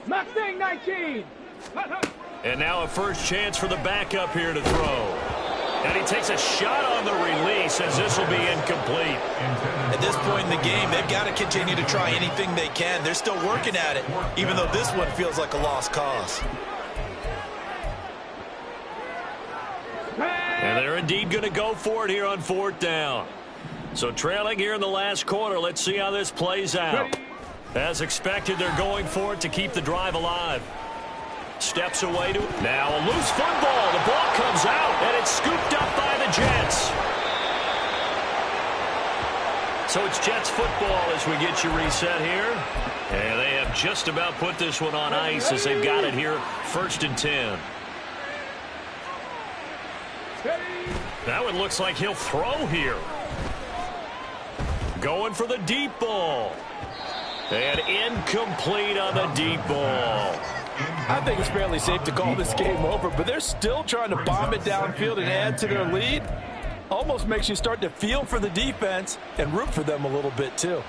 Mustang 19. And now a first chance for the backup here to throw. And he takes a shot on the release as this will be incomplete. At this point in the game, they've got to continue to try anything they can. They're still working at it, even though this one feels like a lost cause. And they're indeed going to go for it here on 4th down. So trailing here in the last quarter, let's see how this plays out. As expected, they're going for it to keep the drive alive. Steps away to it. Now a loose football. The ball comes out, and it's scooped up by the Jets. So it's Jets football as we get you reset here. And they have just about put this one on ice as they've got it here, 1st and 10. Now it looks like he'll throw here. Going for the deep ball. And incomplete on the deep ball. I think it's fairly safe to call this game over, but they're still trying to bomb it downfield and add to their lead. Almost makes you start to feel for the defense and root for them a little bit too.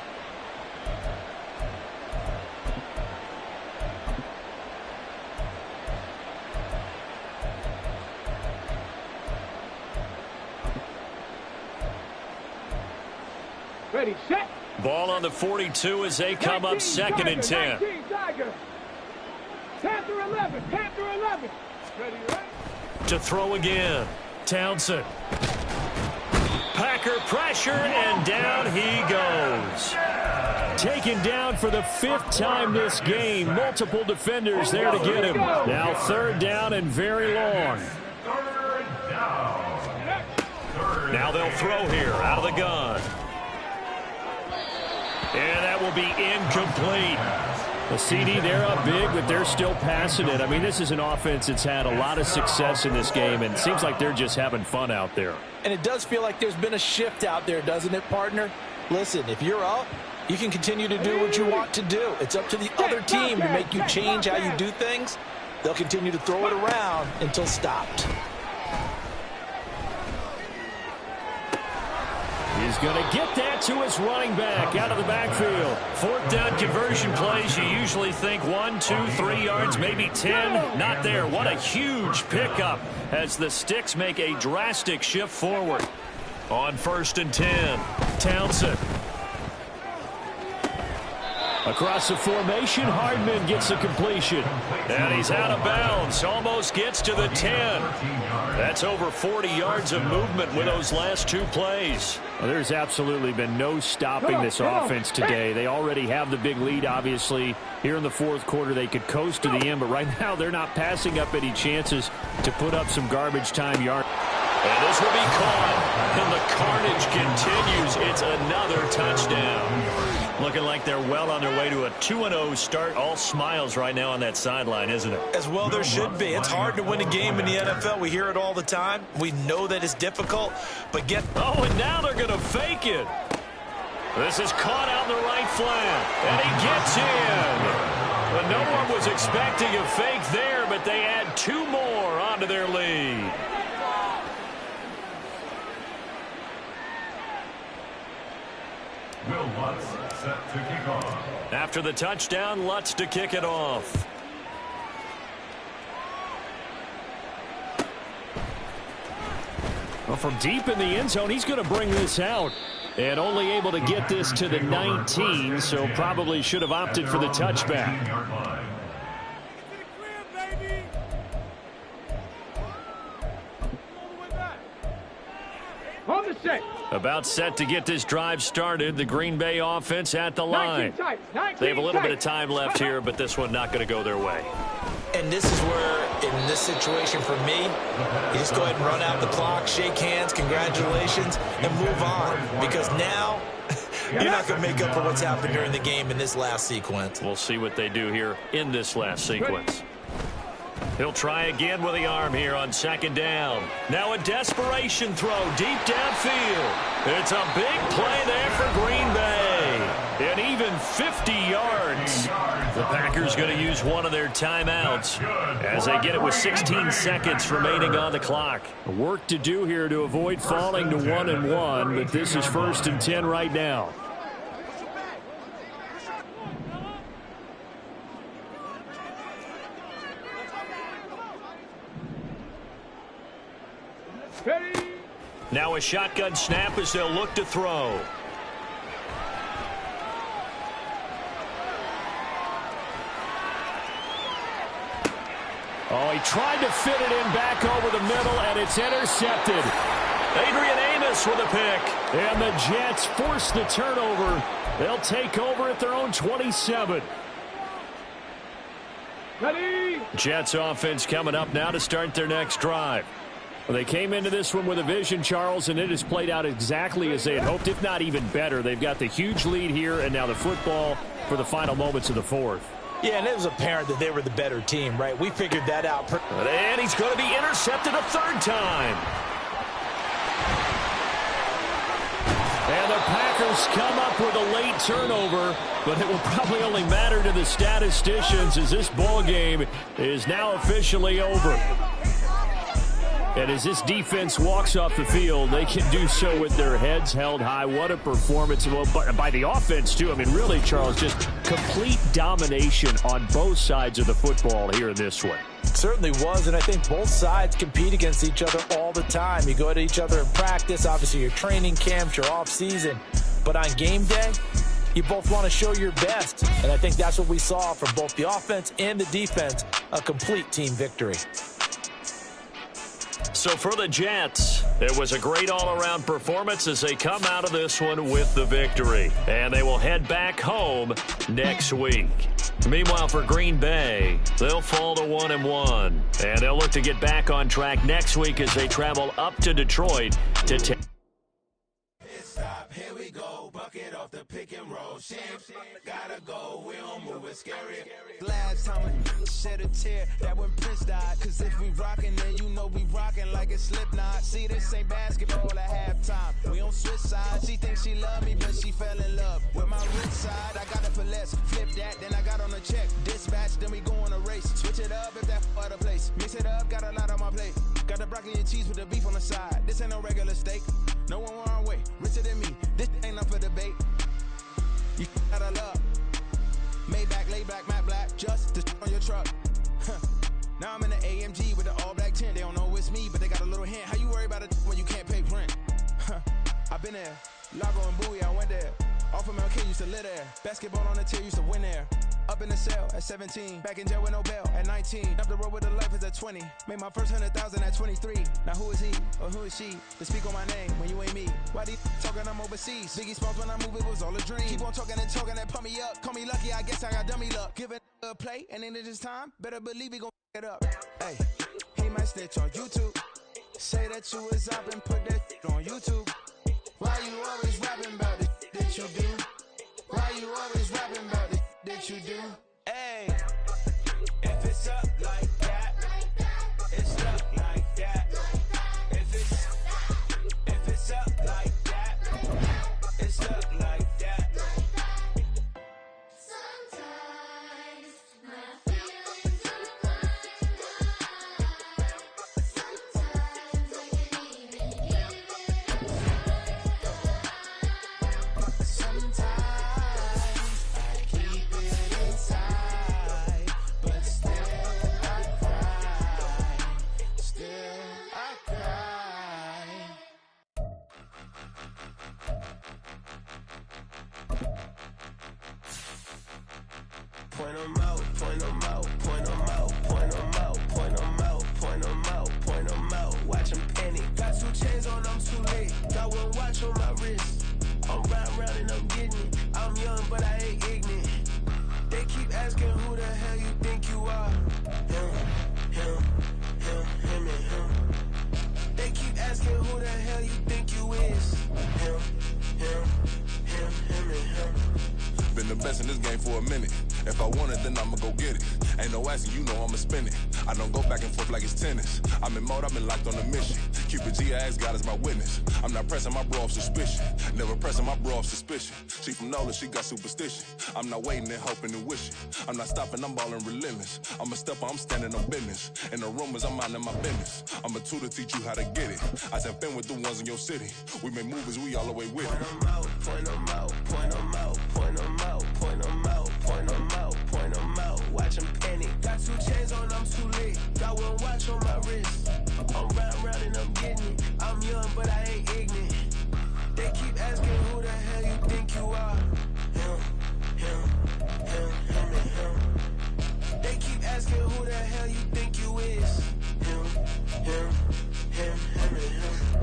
Ready, set. Ball on the 42 as they come up 2nd and 10. 19 Tiger. Panther 11, Panther 11. Ready, right? To throw again. Townsend. Packer pressure, and down he goes. Taken down for the 5th time this game. Multiple defenders there to get him. Now 3rd down and very long. Now they'll throw here out of the gun. And that will be incomplete. The CD, they're up big, but they're still passing it. I mean, this is an offense that's had a lot of success in this game, and it seems like they're just having fun out there. And it does feel like there's been a shift out there, doesn't it, partner? Listen, if you're up, you can continue to do what you want to do. It's up to the other team to make you change how you do things. They'll continue to throw it around until stopped. He's going to get that to his running back out of the backfield. 4th down conversion plays, you usually think 1, 2, 3 yards, maybe 10. Not there. What a huge pickup as the Sticks make a drastic shift forward. On 1st and 10, Townsend. Across the formation, Hardman gets the completion. And he's out of bounds. Almost gets to the 10. That's over 40 yards of movement with those last 2 plays. Well, there's absolutely been no stopping this offense today. They already have the big lead, obviously. Here in the 4th quarter, they could coast to the end, but right now they're not passing up any chances to put up some garbage time yards. And this will be caught, and the carnage continues. It's another touchdown. Looking like they're well on their way to a 2-0 start. All smiles right now on that sideline, isn't it? As well there should be. It's hard to win a game in the NFL. We hear it all the time. We know that it's difficult, but Oh, and now they're going to fake it. This is caught out in the right flat, and he gets in. But no one was expecting a fake there, but they add 2 more onto their lead. Will Lutz set to kick off. After the touchdown, Lutz to kick it off. Well, from deep in the end zone, he's going to bring this out. And only able to get this to the 19, so probably should have opted for the touchback. On the set. About set to get this drive started. The Green Bay offense at the line. They have a little bit of time left here, but this one not going to go their way. And this is where, in this situation for me, you just go ahead and run out the clock, shake hands, congratulations, and move on. Because now, you're not going to make up for what's happened during the game in this last sequence. We'll see what they do here in this last sequence. He'll try again with the arm here on 2nd down. Now a desperation throw deep downfield. It's a big play there for Green Bay. And even 50 yards. The Packers going to use one of their timeouts as they get it with 16 seconds remaining on the clock. Work to do here to avoid falling to 1-1, but this is 1st and 10 right now. Now a shotgun snap as they'll look to throw. Oh, he tried to fit it in back over the middle, and it's intercepted. Adrian Amos with a pick. And the Jets force the turnover. They'll take over at their own 27. Ready? Jets offense coming up now to start their next drive. Well, they came into this one with a vision, Charles, and it has played out exactly as they had hoped, if not even better. They've got the huge lead here, and now the football for the final moments of the fourth. Yeah, and it was apparent that they were the better team, right? We figured that out. And he's going to be intercepted a third time. And the Packers come up with a late turnover, but it will probably only matter to the statisticians as this ball game is now officially over. And as this defense walks off the field, they can do so with their heads held high. What a performance by the offense, too. I mean, really, Charles, just complete domination on both sides of the football here in this one. Certainly was, and I think both sides compete against each other all the time. You go to each other in practice, obviously your training camps, your off-season. But on game day, you both want to show your best. And I think that's what we saw from both the offense and the defense, a complete team victory. So for the Jets, it was a great all-around performance as they come out of this one with the victory. And they will head back home next week. Meanwhile, for Green Bay, they'll fall to 1-1. And they'll look to get back on track next week as they travel up to Detroit to take. Stop, here we go, bucket off the pick and roll. Gotta go, we don't move it scary. Last time I shed a tear, that when Prince died. Cause if we rockin', then you know we rockin' like a Slipknot. See, this ain't basketball at halftime. We on switch sides. She thinks she love me, but she fell in love with my rich side. I got it for less, flip that, then I got on a check. Dispatch, then we go on a race. Switch it up if that other place. Mix it up, got a lot on my plate. Got the broccoli and cheese with the beef on the side. This ain't no regular steak. No one wrong way, richer than me. This ain't up for debate. You gotta love. Maybach, laid back, matte black, just to on your truck. Now I'm in the AMG with the all black tint. They don't know it's me, but they got a little hint. How you worry about it when you can't pay rent? I've been there. Lago and Bowie, I went there. Off of MLK, used to live there. Basketball on the tier, used to win there. Up in the cell at 17. Back in jail with no bail at 19. Up the road with the life is at 20. Made my first 100,000 at 23. Now who is he or who is she to speak on my name when you ain't me? Why they talking I'm overseas? Biggie Smalls when I move, it was all a dream. Keep on talking and pump me up. Call me lucky, I guess I got dummy luck. Give it a play and then it's time. Better believe he gon' it up. Hey, he might snitch on YouTube. Say that you was up and put that on YouTube. Why you always rapping about the that you do? Why you always rapping about the that you do? Hey, if it's up like that, it's up like that. If it's up like that, it's up like that. Sometimes my feelings are blind. Sometimes I can't even give it. Sometimes I keep it inside, but still I cry. Still I cry. Point 'em out, point 'em out, point 'em out, point 'em out, point 'em out, point 'em out, point 'em out. Watch 'em panic. Got 2 chains on, I'm too late. Got 1 watch on my wrist. I'm riding round and I'm getting it. I'm young, but I ain't ignorant. They keep asking who the hell you think you are. Him, and him. They keep asking who the hell you think you is. Him, and him. Been the best in this game for a minute. If I want it, then I'ma go get it. Ain't no asking, you know I'ma spin it. I don't go back and forth like it's tennis. I'm in mode, I've been locked on a mission. Cupid G.I.X. God is my witness. I'm not pressing my bro off suspicion. Never pressing my bro off suspicion. She from Nola, she got superstition. I'm not waiting and hoping and wishing. I'm not stopping, I'm ballin' relentless. I'm a stepper, I'm standing on business. In the rumors, I'm minding my business. I'm a tutor, teach you how to get it. I said, fin with the ones in your city. We make movies, we all the way with it. Point them out, point them out, point them out, point them out, point them out, point them out, point them out. Watch them panic. Got 2 chains on, I'm too late. Got 1 watch on my wrist. I'm round and I'm getting it. I'm young, but I ain't ignorant. They keep asking who the hell you think you are. Him, and him. They keep asking who the hell you think you is. Him, and him.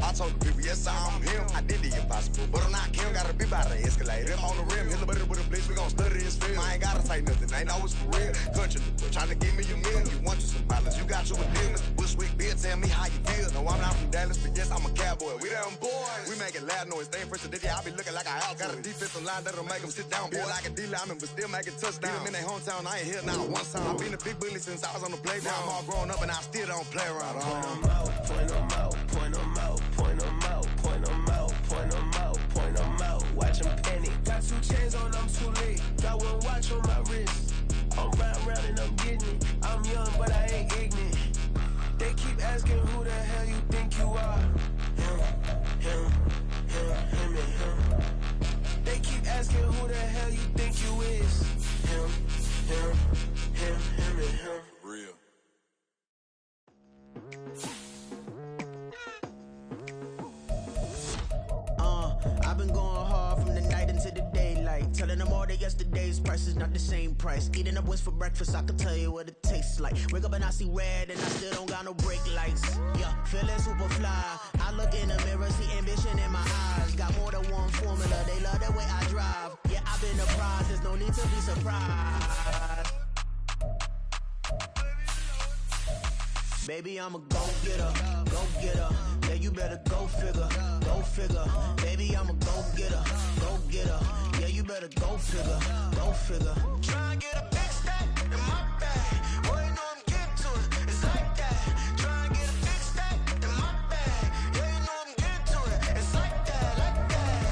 I told the people, yes, I'm him. I did the impossible, but I'm not Kim. Gotta be by the escalator. I'm on the rim, hit a better with a blitz. We gon' study his film. I ain't gotta say nothing, ain't always for real. Country, trying to give me a meal. You want you some violence, you got you a deal. Mr. Bushwick, Bill, tell me how you feel. No, I'm not from Dallas, but yes, I'm a cowboy. We them boys. We making loud noise, staying fresh to this. I be looking like a house. Got a defensive line that'll make them sit down. Feel like a D-lineman, but still making touchdowns. In their hometown, I ain't here now one time. I've been a big bully since I was on the playground. I'm all grown up and I still don't play around. Point them out, point them out, point them out, point them out, point them out, point them out, point them out. Watch them panic. Got 2 chains on, I'm too late. Got 1 watch on my wrist. I'm round and I'm getting it. I'm young, but I ain't ignorant. They keep asking who the hell you think you are. Him, and him. They keep asking who the hell you think you is. Him, and him. Real. I've been going hard from the night into the daylight. Telling them all that yesterday's price is not the same price. Eating up what's for breakfast, I can tell you what it tastes like. Wake up and I see red and I still don't got no brake lights. Yeah, feeling super fly. I look in the mirror, see ambition in my eyes. Got more than 1 formula, they love the way I drive. Yeah, I've been a prize, there's no need to be surprised. Baby, I'm a go-getter, go-getter. Yeah, you better go figure, go figure. Baby, I'm a go-getter, go-getter. Yeah, you better go figure, go figure. Try and get a big stack in my bag. Boy, you know I'm getting to it, it's like that. Try and get a big stack in my bag. Yeah, you know I'm getting to it, it's like that, like that.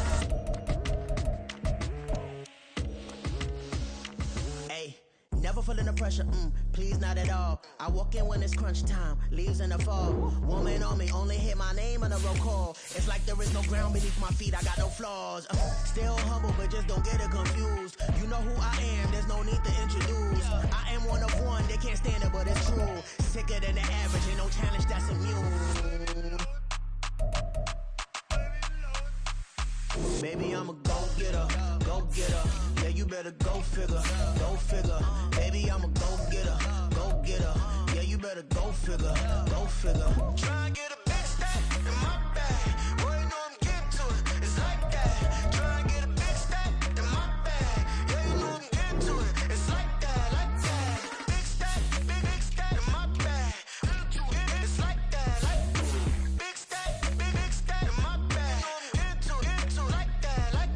Hey, never feeling the pressure, please not at all. I walk in when it's crunch time, leaves in the fall. Woman on me, only hit my name on a roll call. It's like there is no ground beneath my feet, I got no flaws. Still humble, but just don't get it confused. You know who I am, there's no need to introduce. I am one of one, they can't stand it, but it's true. Sicker than the average, ain't no challenge that's immune. Baby, I'm a go-getter, go-getter. Yeah, you better go figure, go figure. Baby, I'm a go-getter, go-getter. Yeah, you better go figure, go figure. Try and get a big stack in my bag. Boy, you know I'm getting to it, it's like that. Try and get a big stack in my bag. Yeah, you know I'm getting to it, it's like that, like that. Big stack in my bag. It's like that, like that. Big stack in my bag. Into like that, like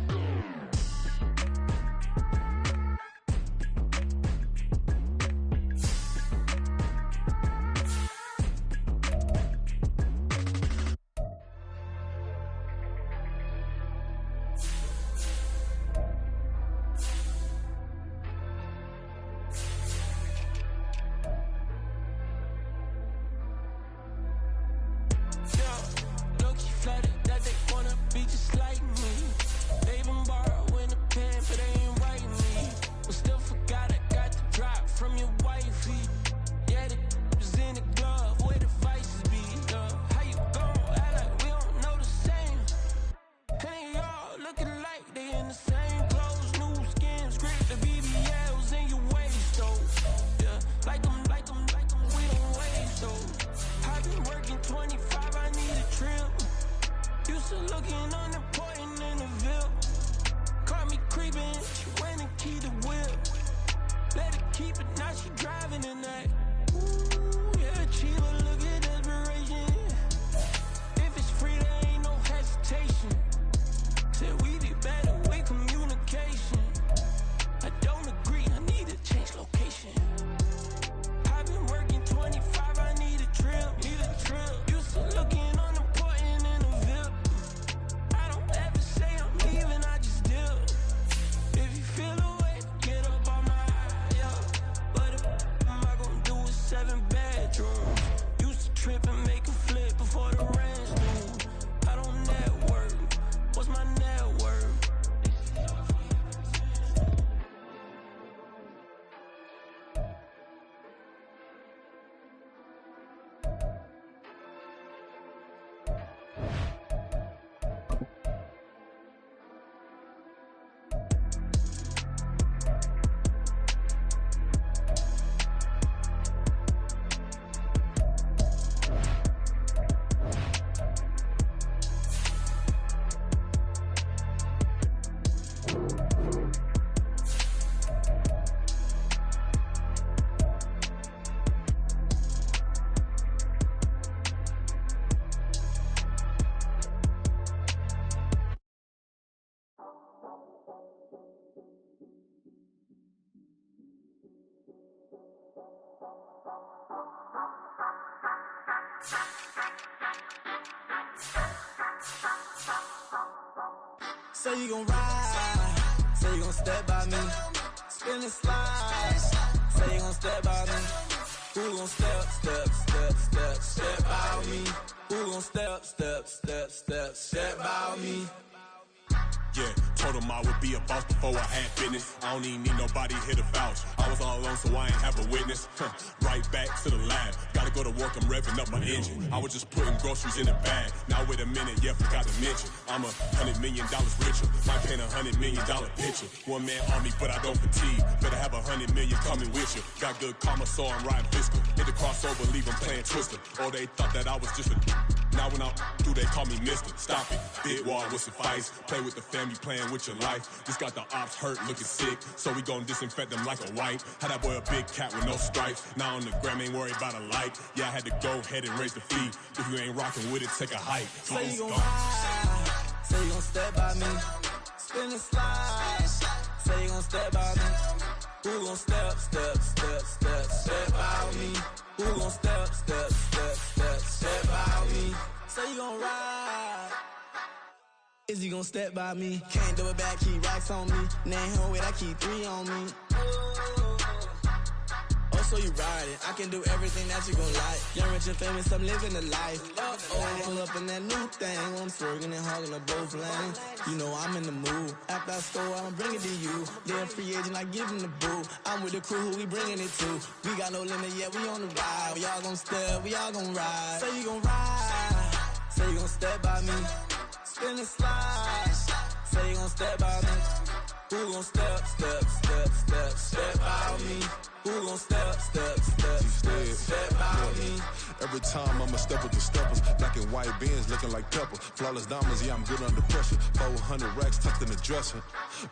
I've been working 25, I need a trip. Used to looking on the Say you gon' ride, say you gon' step by me, spin and slide, say you gon' step by me. Who gon' step by me? Who gon' step by me? Yeah, told him I would be a boss before I had business. I don't even need nobody here to vouch. I was all alone, so I ain't have a witness. Right back to the lab. Gotta go to work, I'm revving up my engine. I was just putting groceries in the bag. Now wait a minute, yeah, forgot to mention. I'm $100 million richer. Might paint $100 million picture. One man army, but I don't fatigue. Better have 100 million coming with you. Got good karma, so I'm riding fiscal. Hit the crossover, leave them playing Twister. Or they thought that I was just a. Now when I'm through, they call me Mister. Stop it. Big wall with suffice. Play with the family, playing with your life. Just got the ops hurt, looking sick. So we gon' disinfect them like a wipe. Had that boy a big cat with no stripes. Now on the gram, ain't worried about a light. Yeah, I had to go ahead and raise the fee. If you ain't rocking with it, take a hike. Say you gon' ride, say you gon' step by me, spin and slide, say you gon' step by me. Who gon' step by me? Who gon' step by me? Say you gon' ride. Is he gon' step by me? Can't do it back, keep racks on me. Name home with, I keep 3 on me. Oh, so you riding? I can do everything that you gon' like. Young, rich, and famous, I'm living the life. Pull up in that new thing. I'm swerving and hogging up both lanes. You know I'm in the mood. After I score, I'ma bring it to you. They're a free agent, I give him the boo. I'm with the crew, who we bringing it to. We got no limit, yeah, we on the ride. We all gon' step, we all gon' ride. Say you gon' ride, say you gon' step by me. Spin and slide, say you gon' step by me. Who gon' step by me? Who gon' step by me? Every time I'ma step with the steppers. Black and white beans looking like pepper. Flawless diamonds, yeah, I'm good under pressure. 400 racks tucked in the dresser.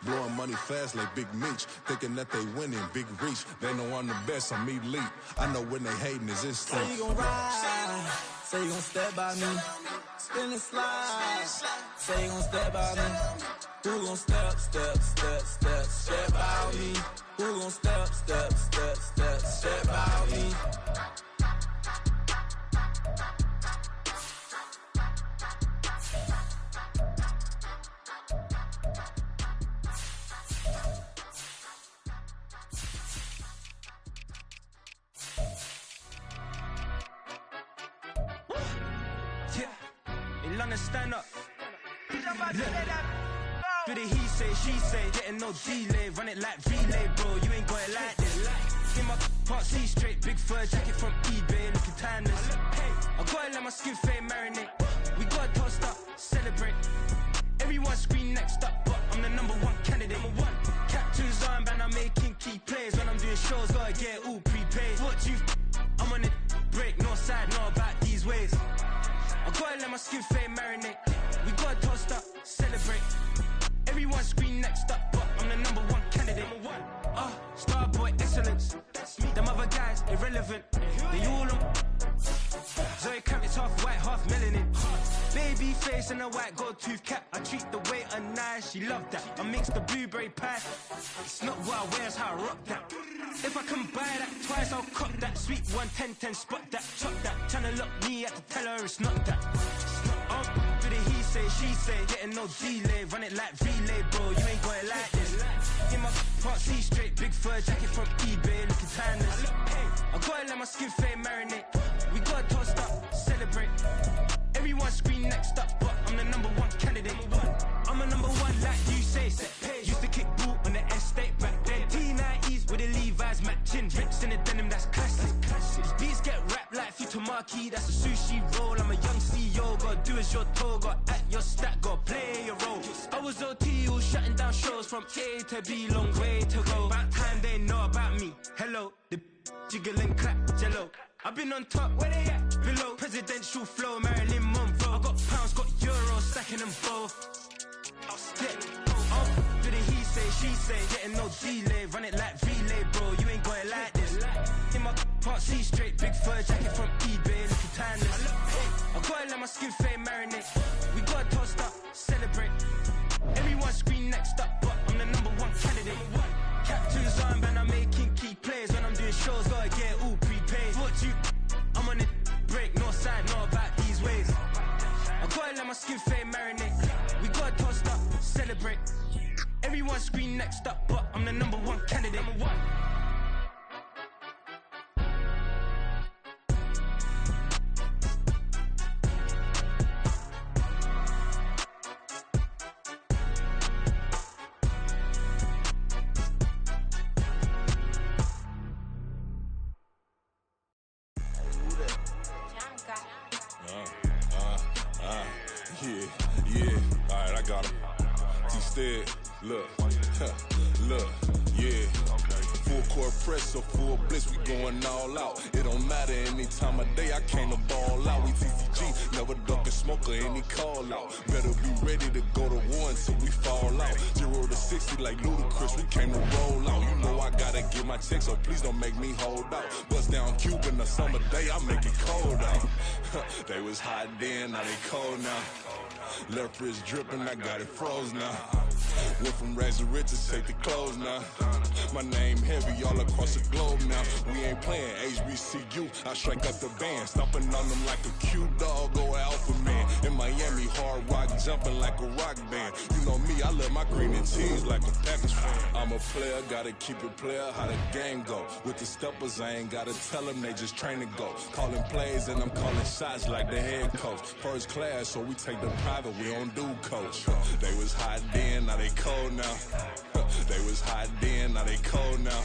Blowing money fast like Big Meech. Thinking that they winning, big reach. They know I'm the best, I'm elite. I know when they hating is instinct. Say you gon' ride, say you gon' step by me. Spin and slide, say you gon' step by me. Who gon' step by me? Who gon' step by me? London, stand up. For the he say, she say, getting no delay, run it like relay, bro. You ain't got it like this. In my part C straight, big fur jacket from eBay, looking timeless. I gotta let my skin fade marinate. We gotta toast up, celebrate. Everyone scream next up, but I'm the #1 candidate. Captain's armband, I'm making key plays. When I'm doing shows, gotta get all prepaid. What you? I'm on it, break, no side, know about these ways. I gotta let my skin fade marinate. We gotta toast up, celebrate. Everyone scream next up, but I'm the #1 candidate. Starboy excellence. Them other guys irrelevant. They all on. Zoe Camp, it's half white, half melanin. Baby face and a white gold tooth cap. I treat the waiter nice, she love that. I mix the blueberry pie. It's not what I wear, it's how I rock that. If I can buy that twice, I'll cop that. Sweet 110, spot that, chop that. Tryna lock me at to tell her it's not that. For the he say, she say, getting no delay, run it like relay, bro. You ain't got it like this. In my part C straight, big fur jacket from eBay, looking timeless. I gotta let my skin fade marinate. We gotta toast up, celebrate. Everyone scream next up, but I'm the #1 candidate. I'm a #1 like you say. Used to kick ball on the estate back then. T90s with the Levi's matching. Rips in the denim, that's classic. These beats get wrapped like Futamaki, that's a sushi roll. I'm a young CEO, gotta do as you're told. Gotta act your stat, gotta play your role. I was OT, all shutting down shows from A to B, long way to go. About time they know about me. Hello, the jiggle and clap, jello. I've been on top, where they at? Below. Presidential flow, Marilyn Monroe. I got pounds, got euros, stacking them both. For the he delay. Run it like relay, bro. You ain't got it like this. In my can't see straight. Big fur jacket from eBay. Looking timeless. I gotta let my skin fade marinate. We gotta toast up, celebrate. Everyone scream next up, but I'm the #1 candidate. Captain's armband, I'm making key plays. When I'm doing shows, gotta get all prepaid. What you? I'm on it, break, no side, no about these ways. I gotta let my skin fade marinate. We gotta toast up, celebrate. Everyone scream next up, but I'm the #1 candidate. Yeah, alright, I got him. T-Stead, look, look, yeah. Full court press, so full blitz, we going all out. It don't matter any time of day, I came to ball out. We TCG, never duck a smoker, any call out. Better be ready to go to war until we fall out. 0 to 60 like Ludacris, we came to roll out. You know I gotta get my check, so please don't make me hold out. Bust down Cuban a summer day, I make it cold out. They was hot then, now they cold now. Left wrist dripping, I got it froze now. Went from rags to riches, take the clothes now. My name heavy all across the globe now. We ain't playing HBCU, I strike up the band. Stomping on them like a cute dog or alpha man. In Miami, hard rock jumping like a rock band. You know me, I love my green and cheese like a Packers fan. I'm a player, gotta keep it player, how the game go. With the steppers, I ain't gotta tell them, they just train to go. Calling plays and I'm calling shots like the head coach. First class, so we take the private, we don't do coach. They was hot then, now they cold now. They was hot then, now they cold now.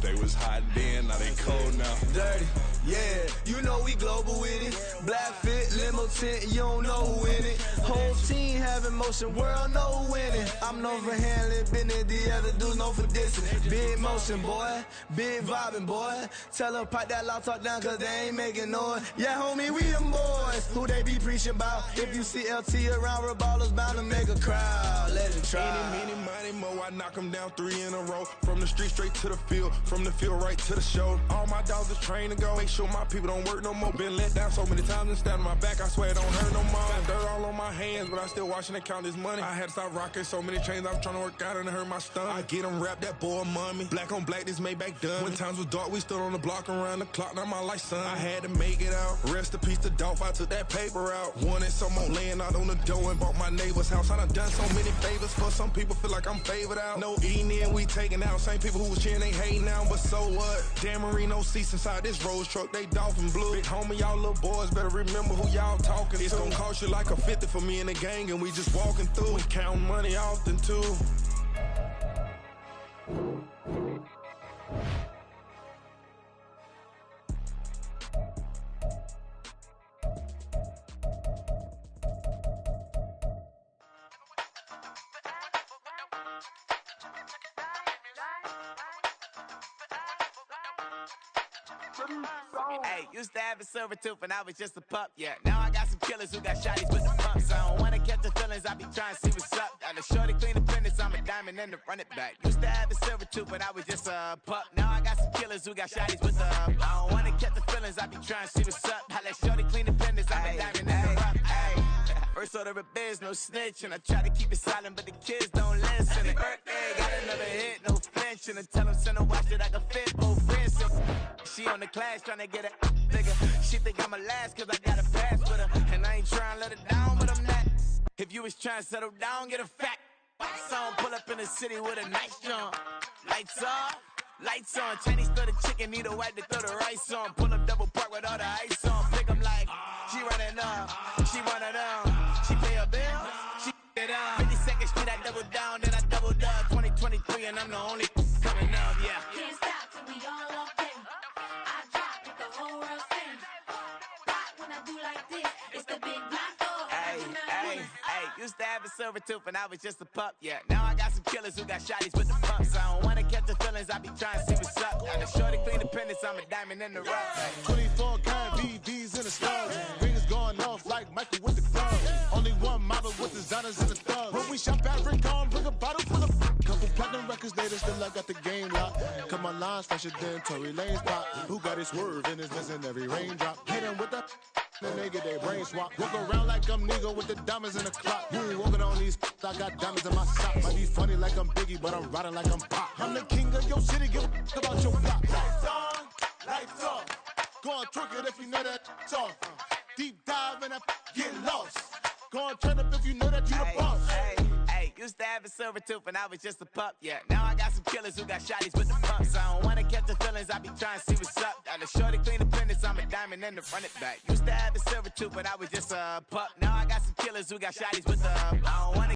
They was hot then, now they cold now. Dirty, yeah, you know we global with it. Black fit, limo tint, you don't know who in it. Whole team having motion, world know who winning. I'm known for handling business, the other dudes known for dissing. Big motion, boy, big vibing, boy. Tell her pipe that loud talk down, cause they ain't making noise. Yeah, homie, we them boys, who they be preaching about. If you see LT around, Reballers bound to make a crowd. Let it try. Any, money, mo, I knock them down 3 in a row. From the street straight to the field, from the field right to the show. All my dogs is trained to go. Make sure my people don't work no more. Been let down so many times and stabbed on my back, I swear it don't hurt no more. Got dirt all on my hands, but I still watching and count this money. I had to stop rocking so many chains, I was trying to work out and it hurt my stomach. I get them wrapped, that boy mommy. Black on black, this Maybach done. When times was dark, we stood on the block around the clock, now my life son. I had to make it out. Rest in peace to Dolph, I took that paper out. Wanted some more laying out on the door and bought my neighbor's house. I done so many favors for some people, feel like I'm favored out. No eating in, we taking out. Same people who was cheering, they hating now, but so what? Dan Marino seats inside this Rolls truck, they Dolphin blue. Big homie, y'all little boys better remember who y'all talking to. It's gonna cost you like a 50 for me and the gang, and we just walking through. We counting money often too. Hey, used to have a silver tooth and I was just a pup, yeah. Now I got some killers who got shotties with the pumps. I don't wanna catch the feelings, I be trying to see what's up. Got a shorty clean the business, I'm a diamond and to run it back. Used to have a silver tooth but I was just a pup. Now I got some killers who got shotties with the I don't wanna catch the feelings, I be trying to see what's up. I let shorty clean the business, I'm a diamond and to run it. First order of biz, no snitch, and I try to keep it silent, but the kids don't listen. And birthday, got another hit, no flinch, and I tell them send a watch that I can fit both friends. She on the class trying to get a nigga. She think I'm a last cause I got a pass with her, and I ain't trying to let her down, but I'm not. If you was trying to settle down, get a fat song, pull up in the city with a nice jump. Lights off. Lights on, Chinese throw the chicken, need a wipe to throw the rice on. Pull up double park with all the ice on. Pick 'em like, she running up, she running up. She pay her bill, she it up. 52nd Street, I double down, then I doubled up. 2023, and I'm the only coming up, yeah. Can't stop till we all up in. I drop it, the whole world sing. Pop when I do like this, it's the big black door. Hey, used to have a silver tooth and I was just a pup, yeah. Now I got some killers who got shotties with the pumps. I don't wanna catch the feelings, I be trying to see what's up. Got a shorty clean the pendants, I'm a diamond in the rough. 24 karat BDs in the stars. Rings going off like Michael with the club. Only one model with designers in the thugs. we shop at Rincon, bring a bottle full of couple platinum records later, still I got the game locked. Cut my lines fresher than Tory Lanez pop. Who got his swerve and is missing every raindrop? Hit him with that, then they get their brain swap. Walk around like I'm nigga with the diamonds in the clock. You ain't walking on these, I got diamonds in my sock. Might be funny like I'm Biggie, but I'm riding like I'm Pop. I'm the king of your city, give a about your block. Lights on, lights off. Go on, twerk it if you know that off. Deep dive and get lost. Go on, turn up if you know that you the boss. Used to have a silver tooth when I was just a pup, yeah. Now I got some killers who got shotties with the pumps. I don't wanna catch the feelings, I be trying to see what's up. Got the shorty clean the pendants, I'm a diamond and the run it back. Used to have a silver tooth when I was just a pup. Now I got some killers who got shotties with the I don't wanna